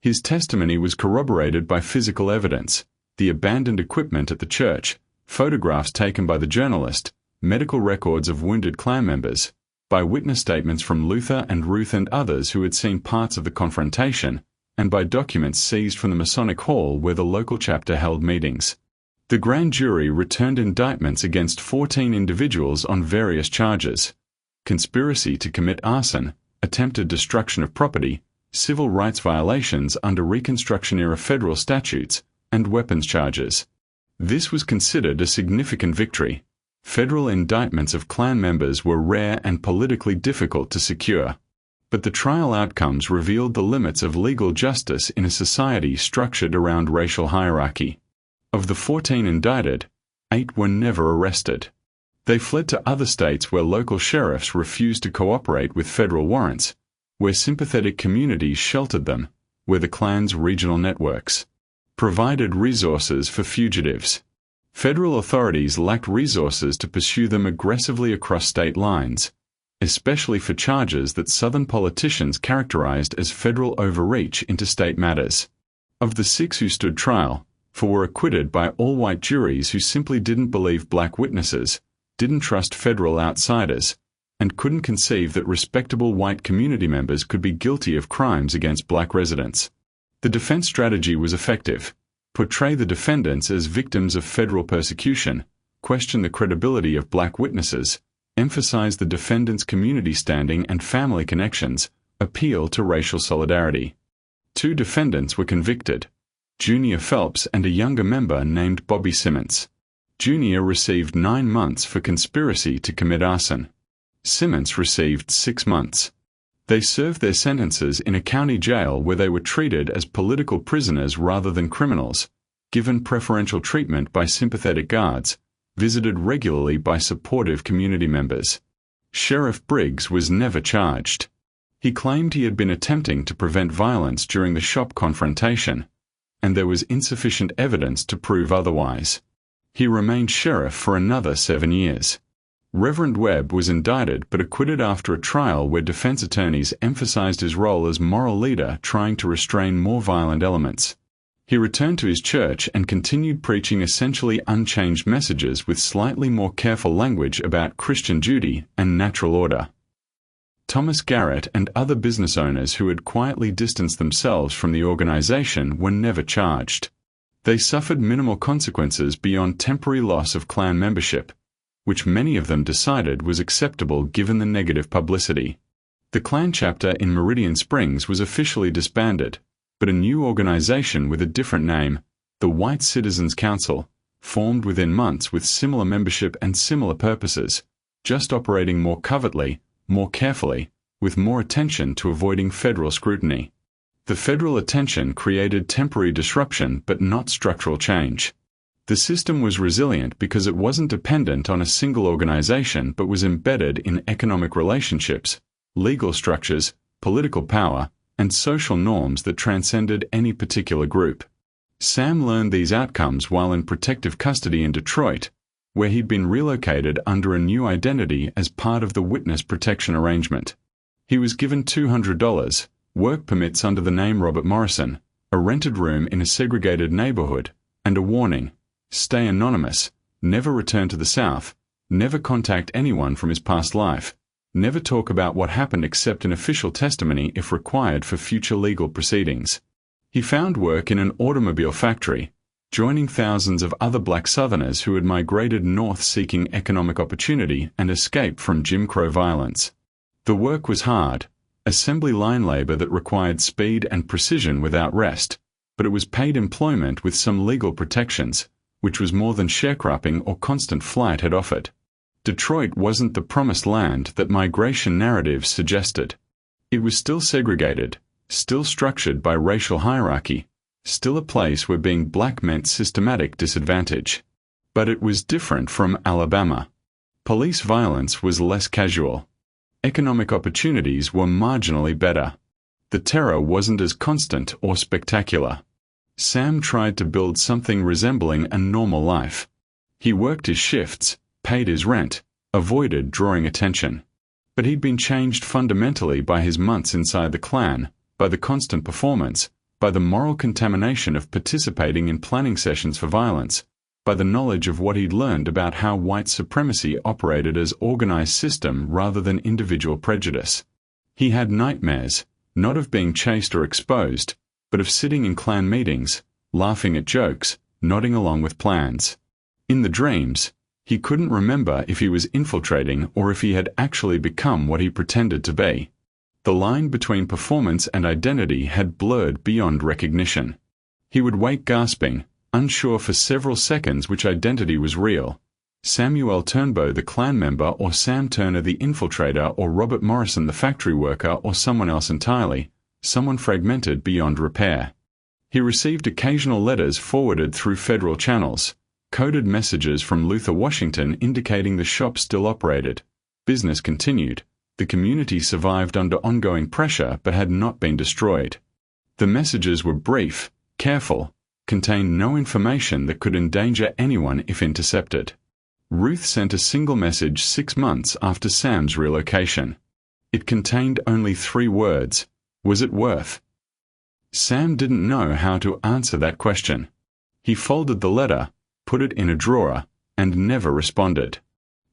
His testimony was corroborated by physical evidence, the abandoned equipment at the church, photographs taken by the journalist, medical records of wounded Klan members, by witness statements from Luther and Ruth and others who had seen parts of the confrontation, and by documents seized from the Masonic Hall where the local chapter held meetings. The grand jury returned indictments against 14 individuals on various charges: conspiracy to commit arson, attempted destruction of property, civil rights violations under Reconstruction-era federal statutes, and weapons charges. This was considered a significant victory. Federal indictments of Klan members were rare and politically difficult to secure. But the trial outcomes revealed the limits of legal justice in a society structured around racial hierarchy. Of the 14 indicted, 8 were never arrested. They fled to other states where local sheriffs refused to cooperate with federal warrants, where sympathetic communities sheltered them, where the Klan's regional networks provided resources for fugitives. Federal authorities lacked resources to pursue them aggressively across state lines, especially for charges that Southern politicians characterized as federal overreach into state matters. Of the 6 who stood trial, 4 were acquitted by all-white juries who simply didn't believe black witnesses, didn't trust federal outsiders, and couldn't conceive that respectable white community members could be guilty of crimes against black residents. The defense strategy was effective. Portray the defendants as victims of federal persecution, question the credibility of black witnesses, emphasize the defendants' community standing and family connections, appeal to racial solidarity. 2 defendants were convicted, Junior Phelps and a younger member named Bobby Simmons. Junior received 9 months for conspiracy to commit arson. Simmons received 6 months. They served their sentences in a county jail where they were treated as political prisoners rather than criminals, given preferential treatment by sympathetic guards, visited regularly by supportive community members. Sheriff Briggs was never charged. He claimed he had been attempting to prevent violence during the shop confrontation, and there was insufficient evidence to prove otherwise. He remained sheriff for another 7 years. Reverend Webb was indicted but acquitted after a trial where defense attorneys emphasized his role as moral leader trying to restrain more violent elements. He returned to his church and continued preaching essentially unchanged messages with slightly more careful language about Christian duty and natural order. Thomas Garrett and other business owners who had quietly distanced themselves from the organization were never charged. They suffered minimal consequences beyond temporary loss of Klan membership, which many of them decided was acceptable given the negative publicity. The Klan chapter in Meridian Springs was officially disbanded, but a new organization with a different name, the White Citizens Council, formed within months with similar membership and similar purposes, just operating more covertly, more carefully, with more attention to avoiding federal scrutiny. The federal attention created temporary disruption but not structural change. The system was resilient because it wasn't dependent on a single organization but was embedded in economic relationships, legal structures, political power, and social norms that transcended any particular group. Sam learned these outcomes while in protective custody in Detroit, where he'd been relocated under a new identity as part of the witness protection arrangement. He was given $200, work permits under the name Robert Morrison, a rented room in a segregated neighborhood, and a warning: stay anonymous, never return to the South, never contact anyone from his past life, never talk about what happened except in official testimony if required for future legal proceedings. He found work in an automobile factory, joining thousands of other black Southerners who had migrated north seeking economic opportunity and escape from Jim Crow violence. The work was hard, assembly line labor that required speed and precision without rest, but it was paid employment with some legal protections, which was more than sharecropping or constant flight had offered. Detroit wasn't the promised land that migration narratives suggested. It was still segregated, still structured by racial hierarchy, still a place where being black meant systematic disadvantage. But it was different from Alabama. Police violence was less casual. Economic opportunities were marginally better. The terror wasn't as constant or spectacular. Sam tried to build something resembling a normal life. He worked his shifts, paid his rent, avoided drawing attention. But he'd been changed fundamentally by his months inside the Klan, by the constant performance, by the moral contamination of participating in planning sessions for violence, by the knowledge of what he'd learned about how white supremacy operated as organized system rather than individual prejudice. He had nightmares, not of being chased or exposed, but of sitting in Klan meetings, laughing at jokes, nodding along with plans. In the dreams, he couldn't remember if he was infiltrating or if he had actually become what he pretended to be. The line between performance and identity had blurred beyond recognition. He would wake gasping, unsure for several seconds which identity was real: Samuel Turnbow the Klan member, or Sam Turner the infiltrator, or Robert Morrison the factory worker, or someone else entirely, someone fragmented beyond repair. He received occasional letters forwarded through federal channels, Coded messages from Luther Washington indicating the shop still operated. Business continued. The community survived under ongoing pressure but had not been destroyed. The messages were brief, careful, contained no information that could endanger anyone if intercepted. Ruth sent a single message 6 months after Sam's relocation. It contained only 3 words. Was it worth? Sam didn't know how to answer that question. He folded the letter, put it in a drawer, and never responded.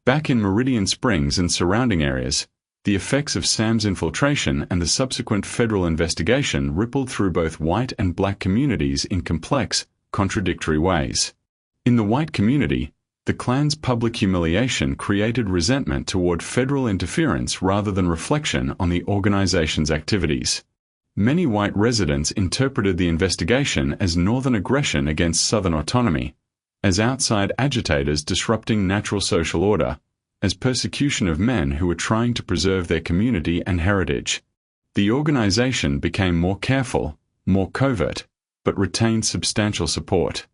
Back in Meridian Springs and surrounding areas, the effects of Sam's infiltration and the subsequent federal investigation rippled through both white and black communities in complex, contradictory ways. In the white community, the Klan's public humiliation created resentment toward federal interference rather than reflection on the organization's activities. Many white residents interpreted the investigation as Northern aggression against Southern autonomy, as outside agitators disrupting natural social order, as persecution of men who were trying to preserve their community and heritage. The organization became more careful, more covert, but retained substantial support.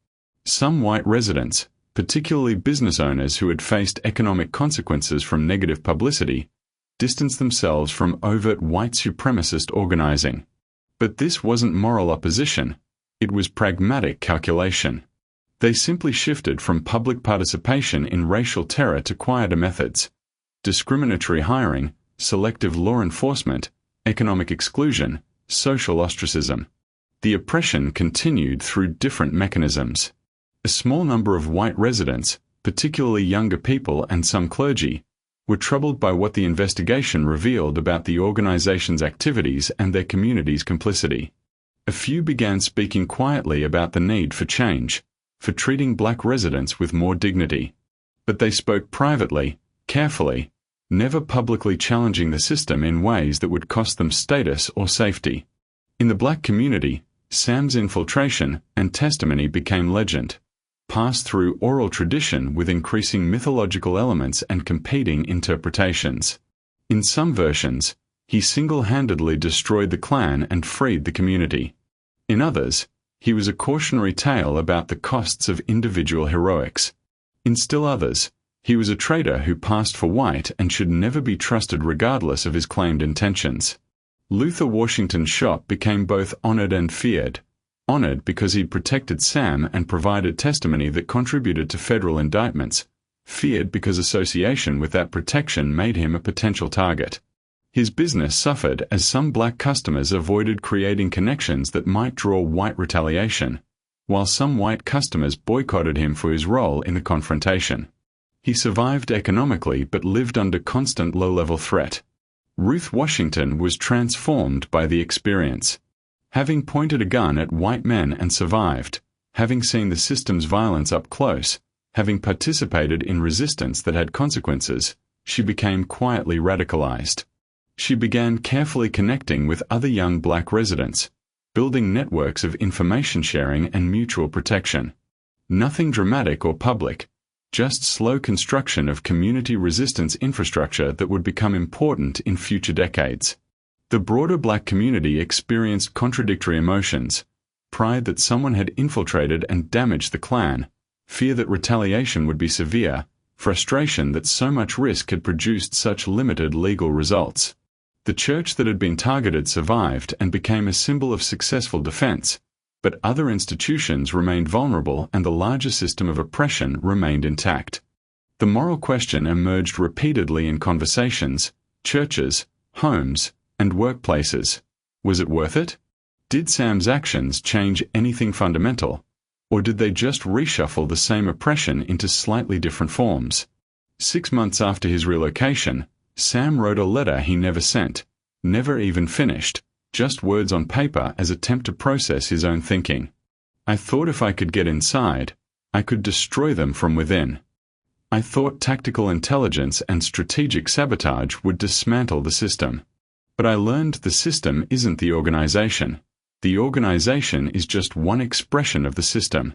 Some white residents, particularly business owners who had faced economic consequences from negative publicity, distanced themselves from overt white supremacist organizing. But this wasn't moral opposition, it was pragmatic calculation. They simply shifted from public participation in racial terror to quieter methods: discriminatory hiring, selective law enforcement, economic exclusion, social ostracism. The oppression continued through different mechanisms. A small number of white residents, particularly younger people and some clergy, were troubled by what the investigation revealed about the organization's activities and their community's complicity. A few began speaking quietly about the need for change, for treating black residents with more dignity. But they spoke privately, carefully, never publicly challenging the system in ways that would cost them status or safety. In the black community, Sam's infiltration and testimony became legend, passed through oral tradition with increasing mythological elements and competing interpretations. In some versions, he single-handedly destroyed the Klan and freed the community. In others, he was a cautionary tale about the costs of individual heroics. In still others, he was a traitor who passed for white and should never be trusted regardless of his claimed intentions. Luther Washington's shop became both honored and feared. Honored because he'd protected Sam and provided testimony that contributed to federal indictments. Feared because association with that protection made him a potential target. His business suffered as some black customers avoided creating connections that might draw white retaliation, while some white customers boycotted him for his role in the confrontation. He survived economically but lived under constant low-level threat. Ruth Washington was transformed by the experience. Having pointed a gun at white men and survived, having seen the system's violence up close, having participated in resistance that had consequences, she became quietly radicalized. She began carefully connecting with other young black residents, building networks of information sharing and mutual protection. Nothing dramatic or public, just slow construction of community resistance infrastructure that would become important in future decades. The broader black community experienced contradictory emotions: pride that someone had infiltrated and damaged the Klan, fear that retaliation would be severe, frustration that so much risk had produced such limited legal results. The church that had been targeted survived and became a symbol of successful defense, but other institutions remained vulnerable and the larger system of oppression remained intact. The moral question emerged repeatedly in conversations, churches, homes, and workplaces. Was it worth it? Did Sam's actions change anything fundamental, or did they just reshuffle the same oppression into slightly different forms? 6 months after his relocation, Sam wrote a letter he never sent, never even finished, just words on paper as attempt to process his own thinking. I thought if I could get inside, I could destroy them from within. I thought tactical intelligence and strategic sabotage would dismantle the system. But I learned the system isn't the organization. The organization is just one expression of the system.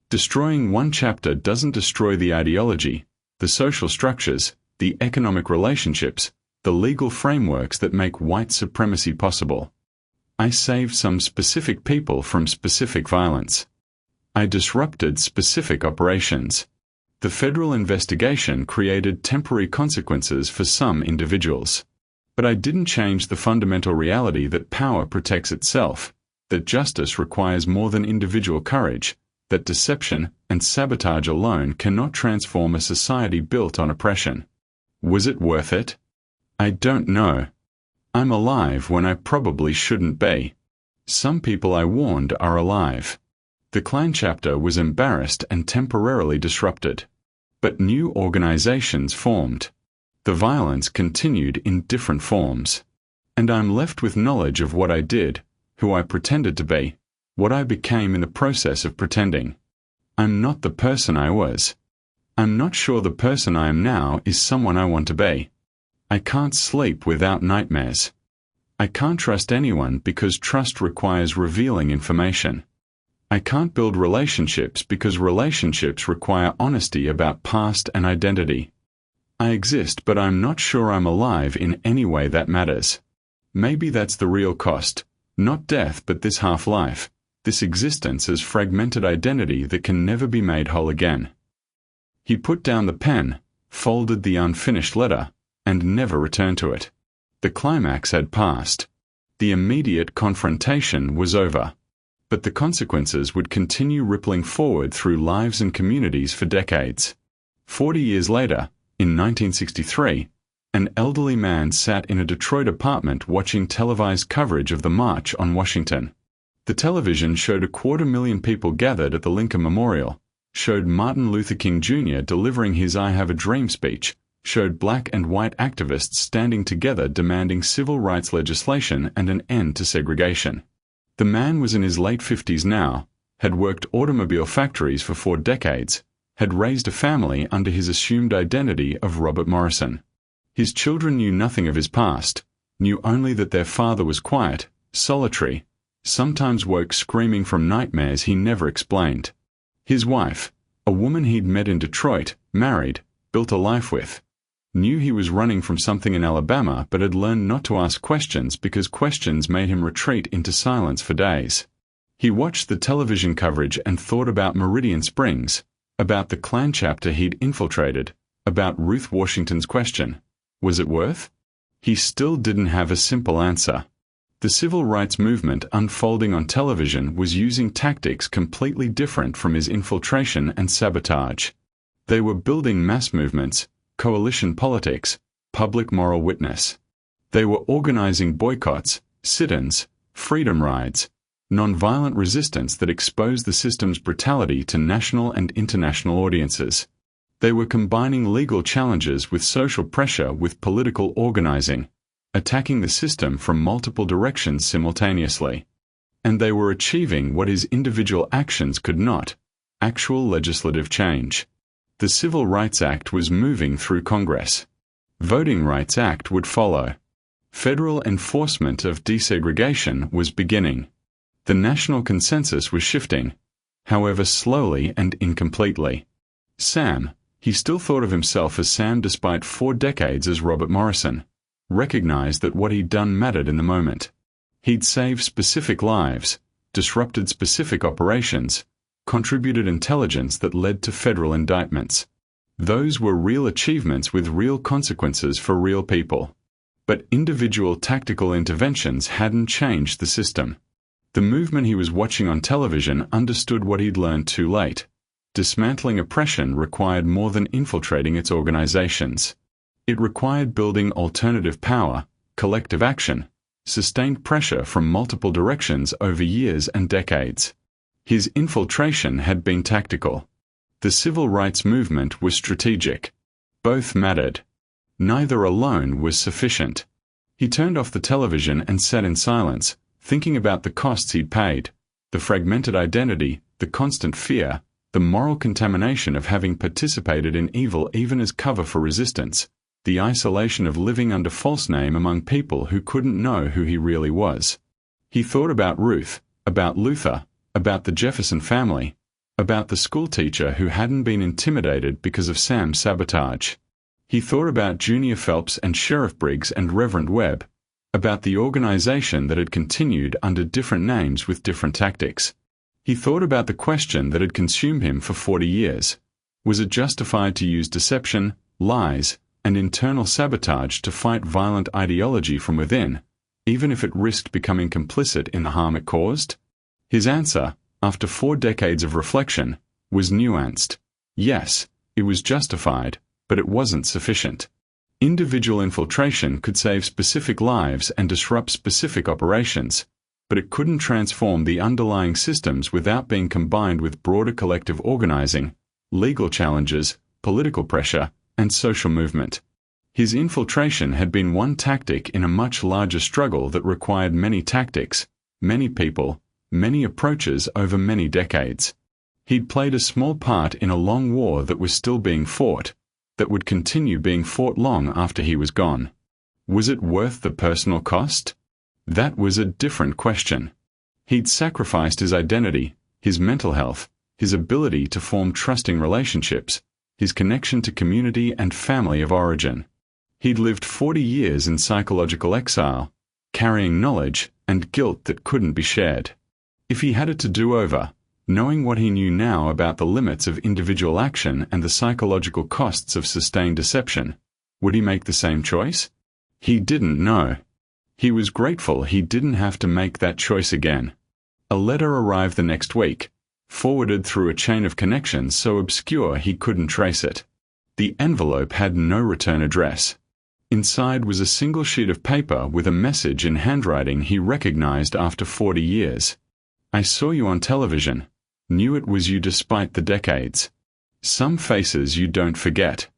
Destroying one chapter doesn't destroy the ideology, the social structures, the economic relationships, the legal frameworks that make white supremacy possible. I saved some specific people from specific violence. I disrupted specific operations. The federal investigation created temporary consequences for some individuals. But I didn't change the fundamental reality that power protects itself, that justice requires more than individual courage, that deception and sabotage alone cannot transform a society built on oppression. Was it worth it? I don't know. I'm alive when I probably shouldn't be. Some people I warned are alive. The Klan chapter was embarrassed and temporarily disrupted. But new organizations formed. The violence continued in different forms. And I'm left with knowledge of what I did, who I pretended to be, what I became in the process of pretending. I'm not the person I was. I'm not sure the person I am now is someone I want to be. I can't sleep without nightmares. I can't trust anyone because trust requires revealing information. I can't build relationships because relationships require honesty about past and identity. I exist, but I'm not sure I'm alive in any way that matters. Maybe that's the real cost, not death but this half-life, this existence as fragmented identity that can never be made whole again. He put down the pen, folded the unfinished letter, and never returned to it. The climax had passed. The immediate confrontation was over. But the consequences would continue rippling forward through lives and communities for decades. 40 years later, in 1963, an elderly man sat in a Detroit apartment watching televised coverage of the March on Washington. The television showed 250,000 people gathered at the Lincoln Memorial, showed Martin Luther King Jr. delivering his I Have a Dream speech, showed black and white activists standing together demanding civil rights legislation and an end to segregation. The man was in his late 50s now, had worked automobile factories for 4 decades, had raised a family under his assumed identity of Robert Morrison. His children knew nothing of his past, knew only that their father was quiet, solitary, sometimes woke screaming from nightmares he never explained. His wife, a woman he'd met in Detroit, married, built a life with, knew he was running from something in Alabama but had learned not to ask questions because questions made him retreat into silence for days. He watched the television coverage and thought about Meridian Springs, about the Klan chapter he'd infiltrated, about Ruth Washington's question. Was it worth? He still didn't have a simple answer. The civil rights movement unfolding on television was using tactics completely different from his infiltration and sabotage. They were building mass movements, coalition politics, public moral witness. They were organizing boycotts, sit-ins, freedom rides, nonviolent resistance that exposed the system's brutality to national and international audiences. They were combining legal challenges with social pressure with political organizing, attacking the system from multiple directions simultaneously. And they were achieving what his individual actions could not: actual legislative change. The Civil Rights Act was moving through Congress. Voting Rights Act would follow. Federal enforcement of desegregation was beginning. The national consensus was shifting, however slowly and incompletely. Sam, he still thought of himself as Sam despite 4 decades as Robert Morrison, recognized that what he'd done mattered in the moment. He'd saved specific lives, disrupted specific operations, contributed intelligence that led to federal indictments. Those were real achievements with real consequences for real people. But individual tactical interventions hadn't changed the system. The movement he was watching on television understood what he'd learned too late. Dismantling oppression required more than infiltrating its organizations. It required building alternative power, collective action, sustained pressure from multiple directions over years and decades. His infiltration had been tactical. The civil rights movement was strategic. Both mattered. Neither alone was sufficient. He turned off the television and sat in silence, thinking about the costs he'd paid, the fragmented identity, the constant fear, the moral contamination of having participated in evil even as cover for resistance, the isolation of living under false name among people who couldn't know who he really was. He thought about Ruth, about Luther, about the Jefferson family, about the schoolteacher who hadn't been intimidated because of Sam's sabotage. He thought about Junior Phelps and Sheriff Briggs and Reverend Webb, about the organization that had continued under different names with different tactics. He thought about the question that had consumed him for 40 years. Was it justified to use deception, lies, and internal sabotage to fight violent ideology from within, even if it risked becoming complicit in the harm it caused? His answer, after 4 decades of reflection, was nuanced. Yes, it was justified, but it wasn't sufficient. Individual infiltration could save specific lives and disrupt specific operations, but it couldn't transform the underlying systems without being combined with broader collective organizing, legal challenges, political pressure, and social movement. His infiltration had been one tactic in a much larger struggle that required many tactics, many people, many approaches over many decades. He'd played a small part in a long war that was still being fought, that would continue being fought long after he was gone. Was it worth the personal cost? That was a different question. He'd sacrificed his identity, his mental health, his ability to form trusting relationships, his connection to community and family of origin. He'd lived 40 years in psychological exile, carrying knowledge and guilt that couldn't be shared. If he had it to do over, knowing what he knew now about the limits of individual action and the psychological costs of sustained deception, would he make the same choice? He didn't know. He was grateful he didn't have to make that choice again. A letter arrived the next week, forwarded through a chain of connections so obscure he couldn't trace it. The envelope had no return address. Inside was a single sheet of paper with a message in handwriting he recognized after 40 years. I saw you on television. Knew it was you despite the decades. Some faces you don't forget.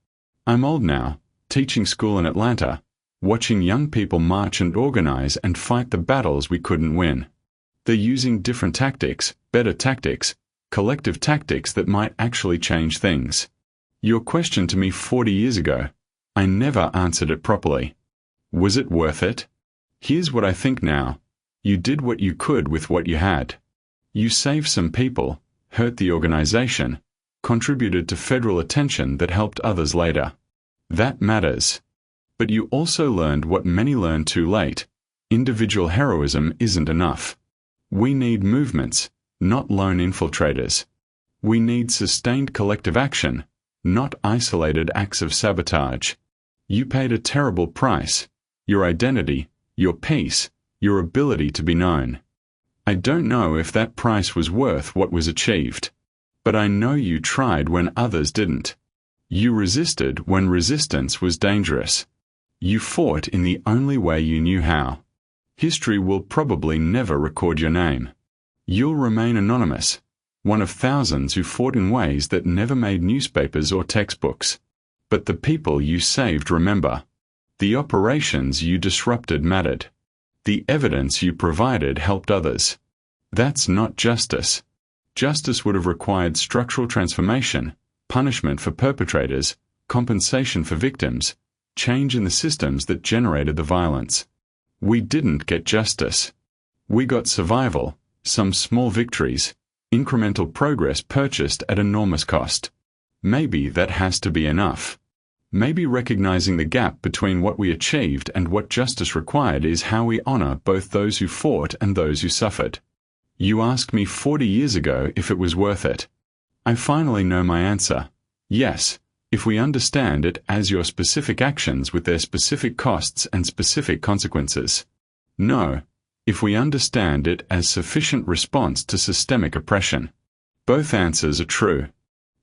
I'm old now, teaching school in Atlanta, watching young people march and organize and fight the battles we couldn't win. They're using different tactics, better tactics, collective tactics that might actually change things. Your question to me 40 years ago, I never answered it properly. Was it worth it? Here's what I think now. You did what you could with what you had. You saved some people, hurt the organization, contributed to federal attention that helped others later. That matters. But you also learned what many learned too late. Individual heroism isn't enough. We need movements, not lone infiltrators. We need sustained collective action, not isolated acts of sabotage. You paid a terrible price. Your identity, your peace, your ability to be known. I don't know if that price was worth what was achieved. But I know you tried when others didn't. You resisted when resistance was dangerous. You fought in the only way you knew how. History will probably never record your name. You'll remain anonymous, one of thousands who fought in ways that never made newspapers or textbooks. But the people you saved remember. The operations you disrupted mattered. The evidence you provided helped others. That's not justice. Justice would have required structural transformation, punishment for perpetrators, compensation for victims, change in the systems that generated the violence. We didn't get justice. We got survival, some small victories, incremental progress purchased at enormous cost. Maybe that has to be enough. Maybe recognizing the gap between what we achieved and what justice required is how we honor both those who fought and those who suffered. You asked me 40 years ago if it was worth it. I finally know my answer. Yes, if we understand it as your specific actions with their specific costs and specific consequences. No, if we understand it as sufficient response to systemic oppression. Both answers are true.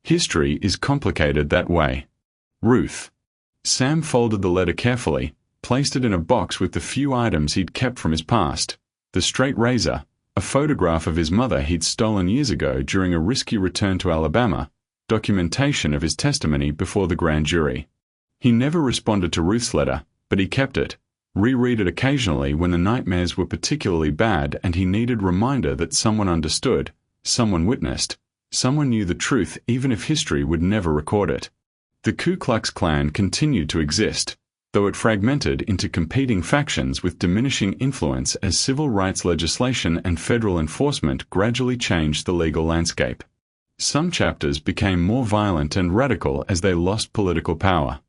History is complicated that way. Ruth. Sam folded the letter carefully, placed it in a box with the few items he'd kept from his past, the straight razor, a photograph of his mother he'd stolen years ago during a risky return to Alabama, documentation of his testimony before the grand jury. He never responded to Ruth's letter, but he kept it, reread it occasionally when the nightmares were particularly bad and he needed reminder that someone understood, someone witnessed, someone knew the truth even if history would never record it. The Ku Klux Klan continued to exist, though it fragmented into competing factions with diminishing influence as civil rights legislation and federal enforcement gradually changed the legal landscape. Some chapters became more violent and radical as they lost political power.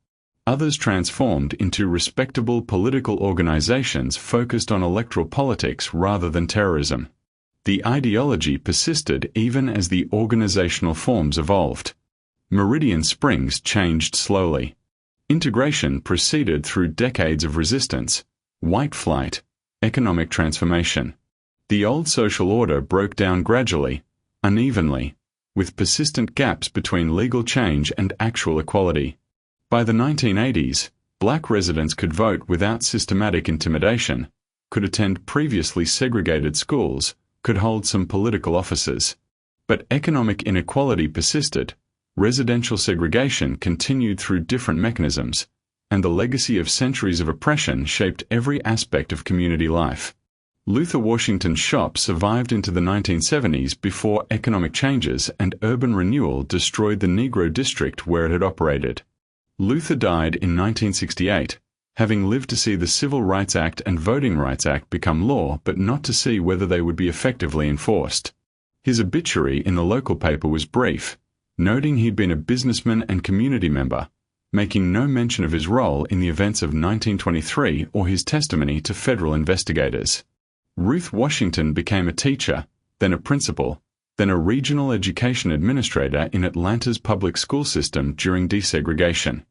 Others transformed into respectable political organizations focused on electoral politics rather than terrorism. The ideology persisted even as the organizational forms evolved. Meridian Springs changed slowly. Integration proceeded through decades of resistance, white flight, economic transformation. The old social order broke down gradually, unevenly, with persistent gaps between legal change and actual equality. By the 1980s, black residents could vote without systematic intimidation, could attend previously segregated schools, could hold some political offices. But economic inequality persisted, residential segregation continued through different mechanisms, and the legacy of centuries of oppression shaped every aspect of community life. Luther Washington's shop survived into the 1970s before economic changes and urban renewal destroyed the Negro district where it had operated. Luther died in 1968, having lived to see the Civil Rights Act and Voting Rights Act become law but not to see whether they would be effectively enforced. His obituary in the local paper was brief, noting he'd been a businessman and community member, making no mention of his role in the events of 1923 or his testimony to federal investigators. Ruth Washington became a teacher, then a principal, then a regional education administrator in Atlanta's public school system during desegregation.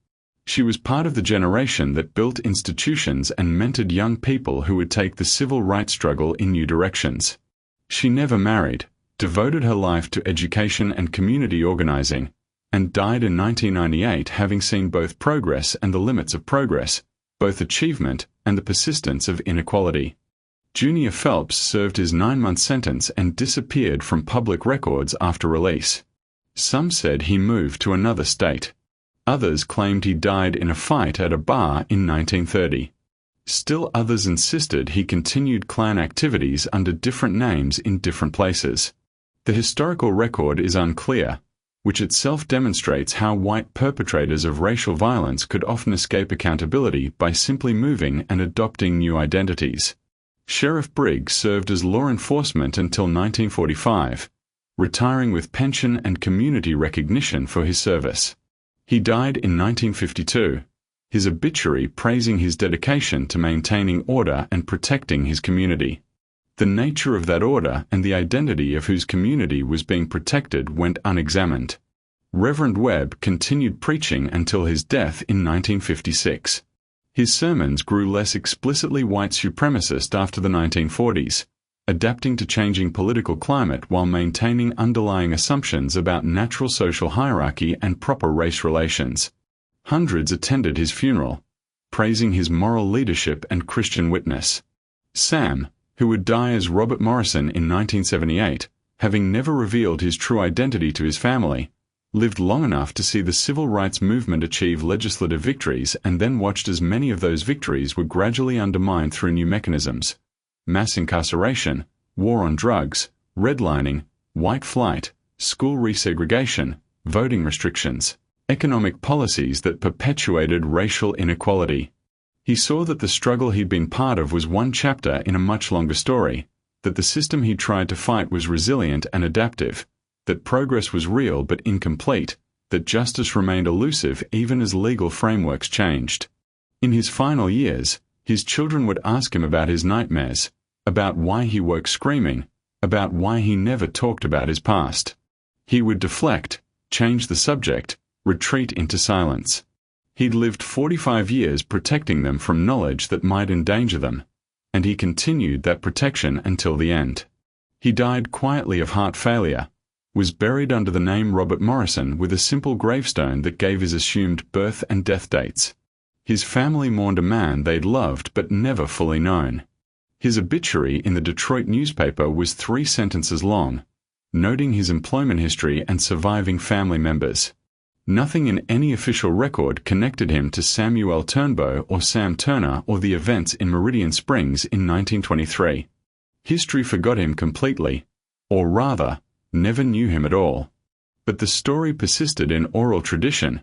She was part of the generation that built institutions and mentored young people who would take the civil rights struggle in new directions. She never married, devoted her life to education and community organizing, and died in 1998 having seen both progress and the limits of progress, both achievement and the persistence of inequality. Junior Phelps served his 9-month sentence and disappeared from public records after release. Some said he moved to another state. Others claimed he died in a fight at a bar in 1930. Still others insisted he continued Klan activities under different names in different places. The historical record is unclear, which itself demonstrates how white perpetrators of racial violence could often escape accountability by simply moving and adopting new identities. Sheriff Briggs served as law enforcement until 1945, retiring with pension and community recognition for his service. He died in 1952, his obituary praising his dedication to maintaining order and protecting his community. The nature of that order and the identity of whose community was being protected went unexamined. Reverend Webb continued preaching until his death in 1956. His sermons grew less explicitly white supremacist after the 1940s, adapting to changing political climate while maintaining underlying assumptions about natural social hierarchy and proper race relations. Hundreds attended his funeral, praising his moral leadership and Christian witness. Sam, who would die as Robert Morrison in 1978, having never revealed his true identity to his family, lived long enough to see the civil rights movement achieve legislative victories and then watched as many of those victories were gradually undermined through new mechanisms: mass incarceration, war on drugs, redlining, white flight, school resegregation, voting restrictions, economic policies that perpetuated racial inequality. He saw that the struggle he'd been part of was one chapter in a much longer story, that the system he tried to fight was resilient and adaptive, that progress was real but incomplete, that justice remained elusive even as legal frameworks changed. In his final years, his children would ask him about his nightmares, about why he woke screaming, about why he never talked about his past. He would deflect, change the subject, retreat into silence. He'd lived 45 years protecting them from knowledge that might endanger them, and he continued that protection until the end. He died quietly of heart failure, was buried under the name Robert Morrison with a simple gravestone that gave his assumed birth and death dates. His family mourned a man they'd loved but never fully known. His obituary in the Detroit newspaper was 3 sentences long, noting his employment history and surviving family members. Nothing in any official record connected him to Samuel Turnbow or Sam Turner or the events in Meridian Springs in 1923. History forgot him completely, or rather, never knew him at all. But the story persisted in oral tradition,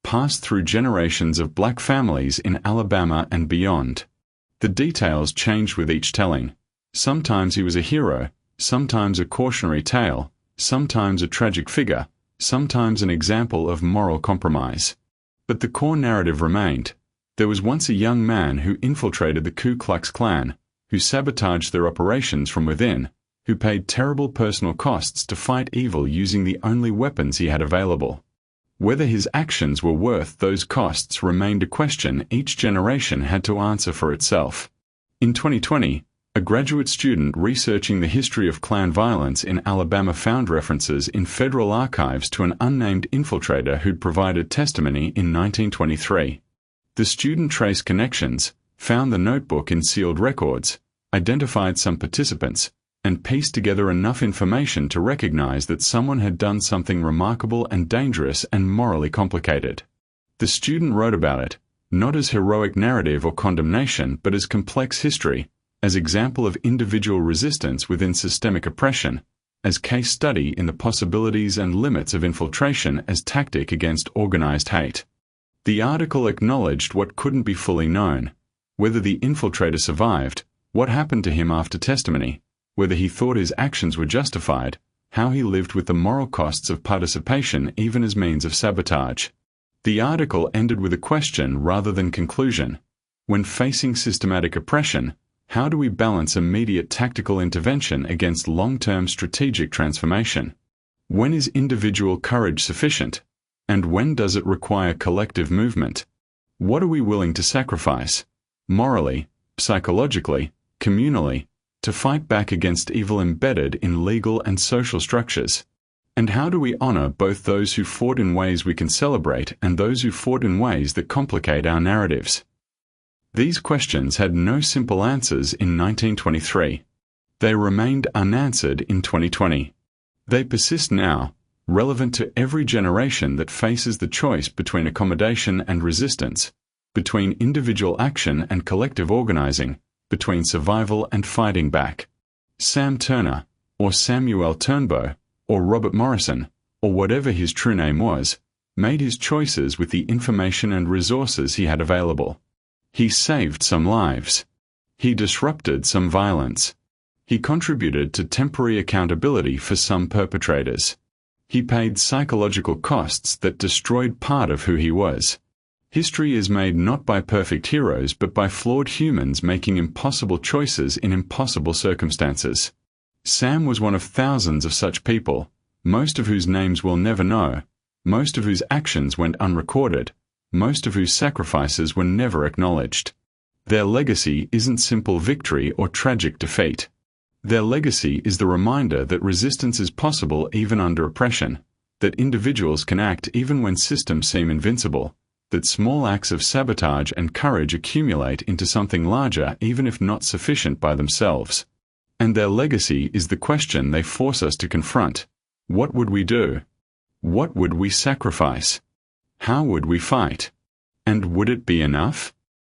passed through generations of black families in Alabama and beyond. The details changed with each telling. Sometimes he was a hero, sometimes a cautionary tale, sometimes a tragic figure, sometimes an example of moral compromise. But the core narrative remained. There was once a young man who infiltrated the Ku Klux Klan, who sabotaged their operations from within, who paid terrible personal costs to fight evil using the only weapons he had available. Whether his actions were worth those costs remained a question each generation had to answer for itself. In 2020, a graduate student researching the history of Klan violence in Alabama found references in federal archives to an unnamed infiltrator who'd provided testimony in 1923. The student traced connections, found the notebook in sealed records, identified some participants, and pieced together enough information to recognize that someone had done something remarkable and dangerous and morally complicated. The student wrote about it, not as heroic narrative or condemnation, but as complex history, as example of individual resistance within systemic oppression, as case study in the possibilities and limits of infiltration as tactic against organized hate. The article acknowledged what couldn't be fully known: whether the infiltrator survived, what happened to him after testimony, whether he thought his actions were justified, how he lived with the moral costs of participation even as means of sabotage. The article ended with a question rather than conclusion. When facing systematic oppression, how do we balance immediate tactical intervention against long-term strategic transformation? When is individual courage sufficient? And when does it require collective movement? What are we willing to sacrifice, morally, psychologically, communally, to fight back against evil embedded in legal and social structures? And how do we honor both those who fought in ways we can celebrate and those who fought in ways that complicate our narratives? These questions had no simple answers in 1923. They remained unanswered in 2020. They persist now, relevant to every generation that faces the choice between accommodation and resistance, between individual action and collective organizing, between survival and fighting back. Sam Turner, or Samuel Turnbow, or Robert Morrison, or whatever his true name was, made his choices with the information and resources he had available. He saved some lives. He disrupted some violence. He contributed to temporary accountability for some perpetrators. He paid psychological costs that destroyed part of who he was. History is made not by perfect heroes but by flawed humans making impossible choices in impossible circumstances. Sam was one of thousands of such people, most of whose names we'll never know, most of whose actions went unrecorded, most of whose sacrifices were never acknowledged. Their legacy isn't simple victory or tragic defeat. Their legacy is the reminder that resistance is possible even under oppression, that individuals can act even when systems seem invincible, that small acts of sabotage and courage accumulate into something larger even if not sufficient by themselves. And their legacy is the question they force us to confront. What would we do? What would we sacrifice? How would we fight? And would it be enough?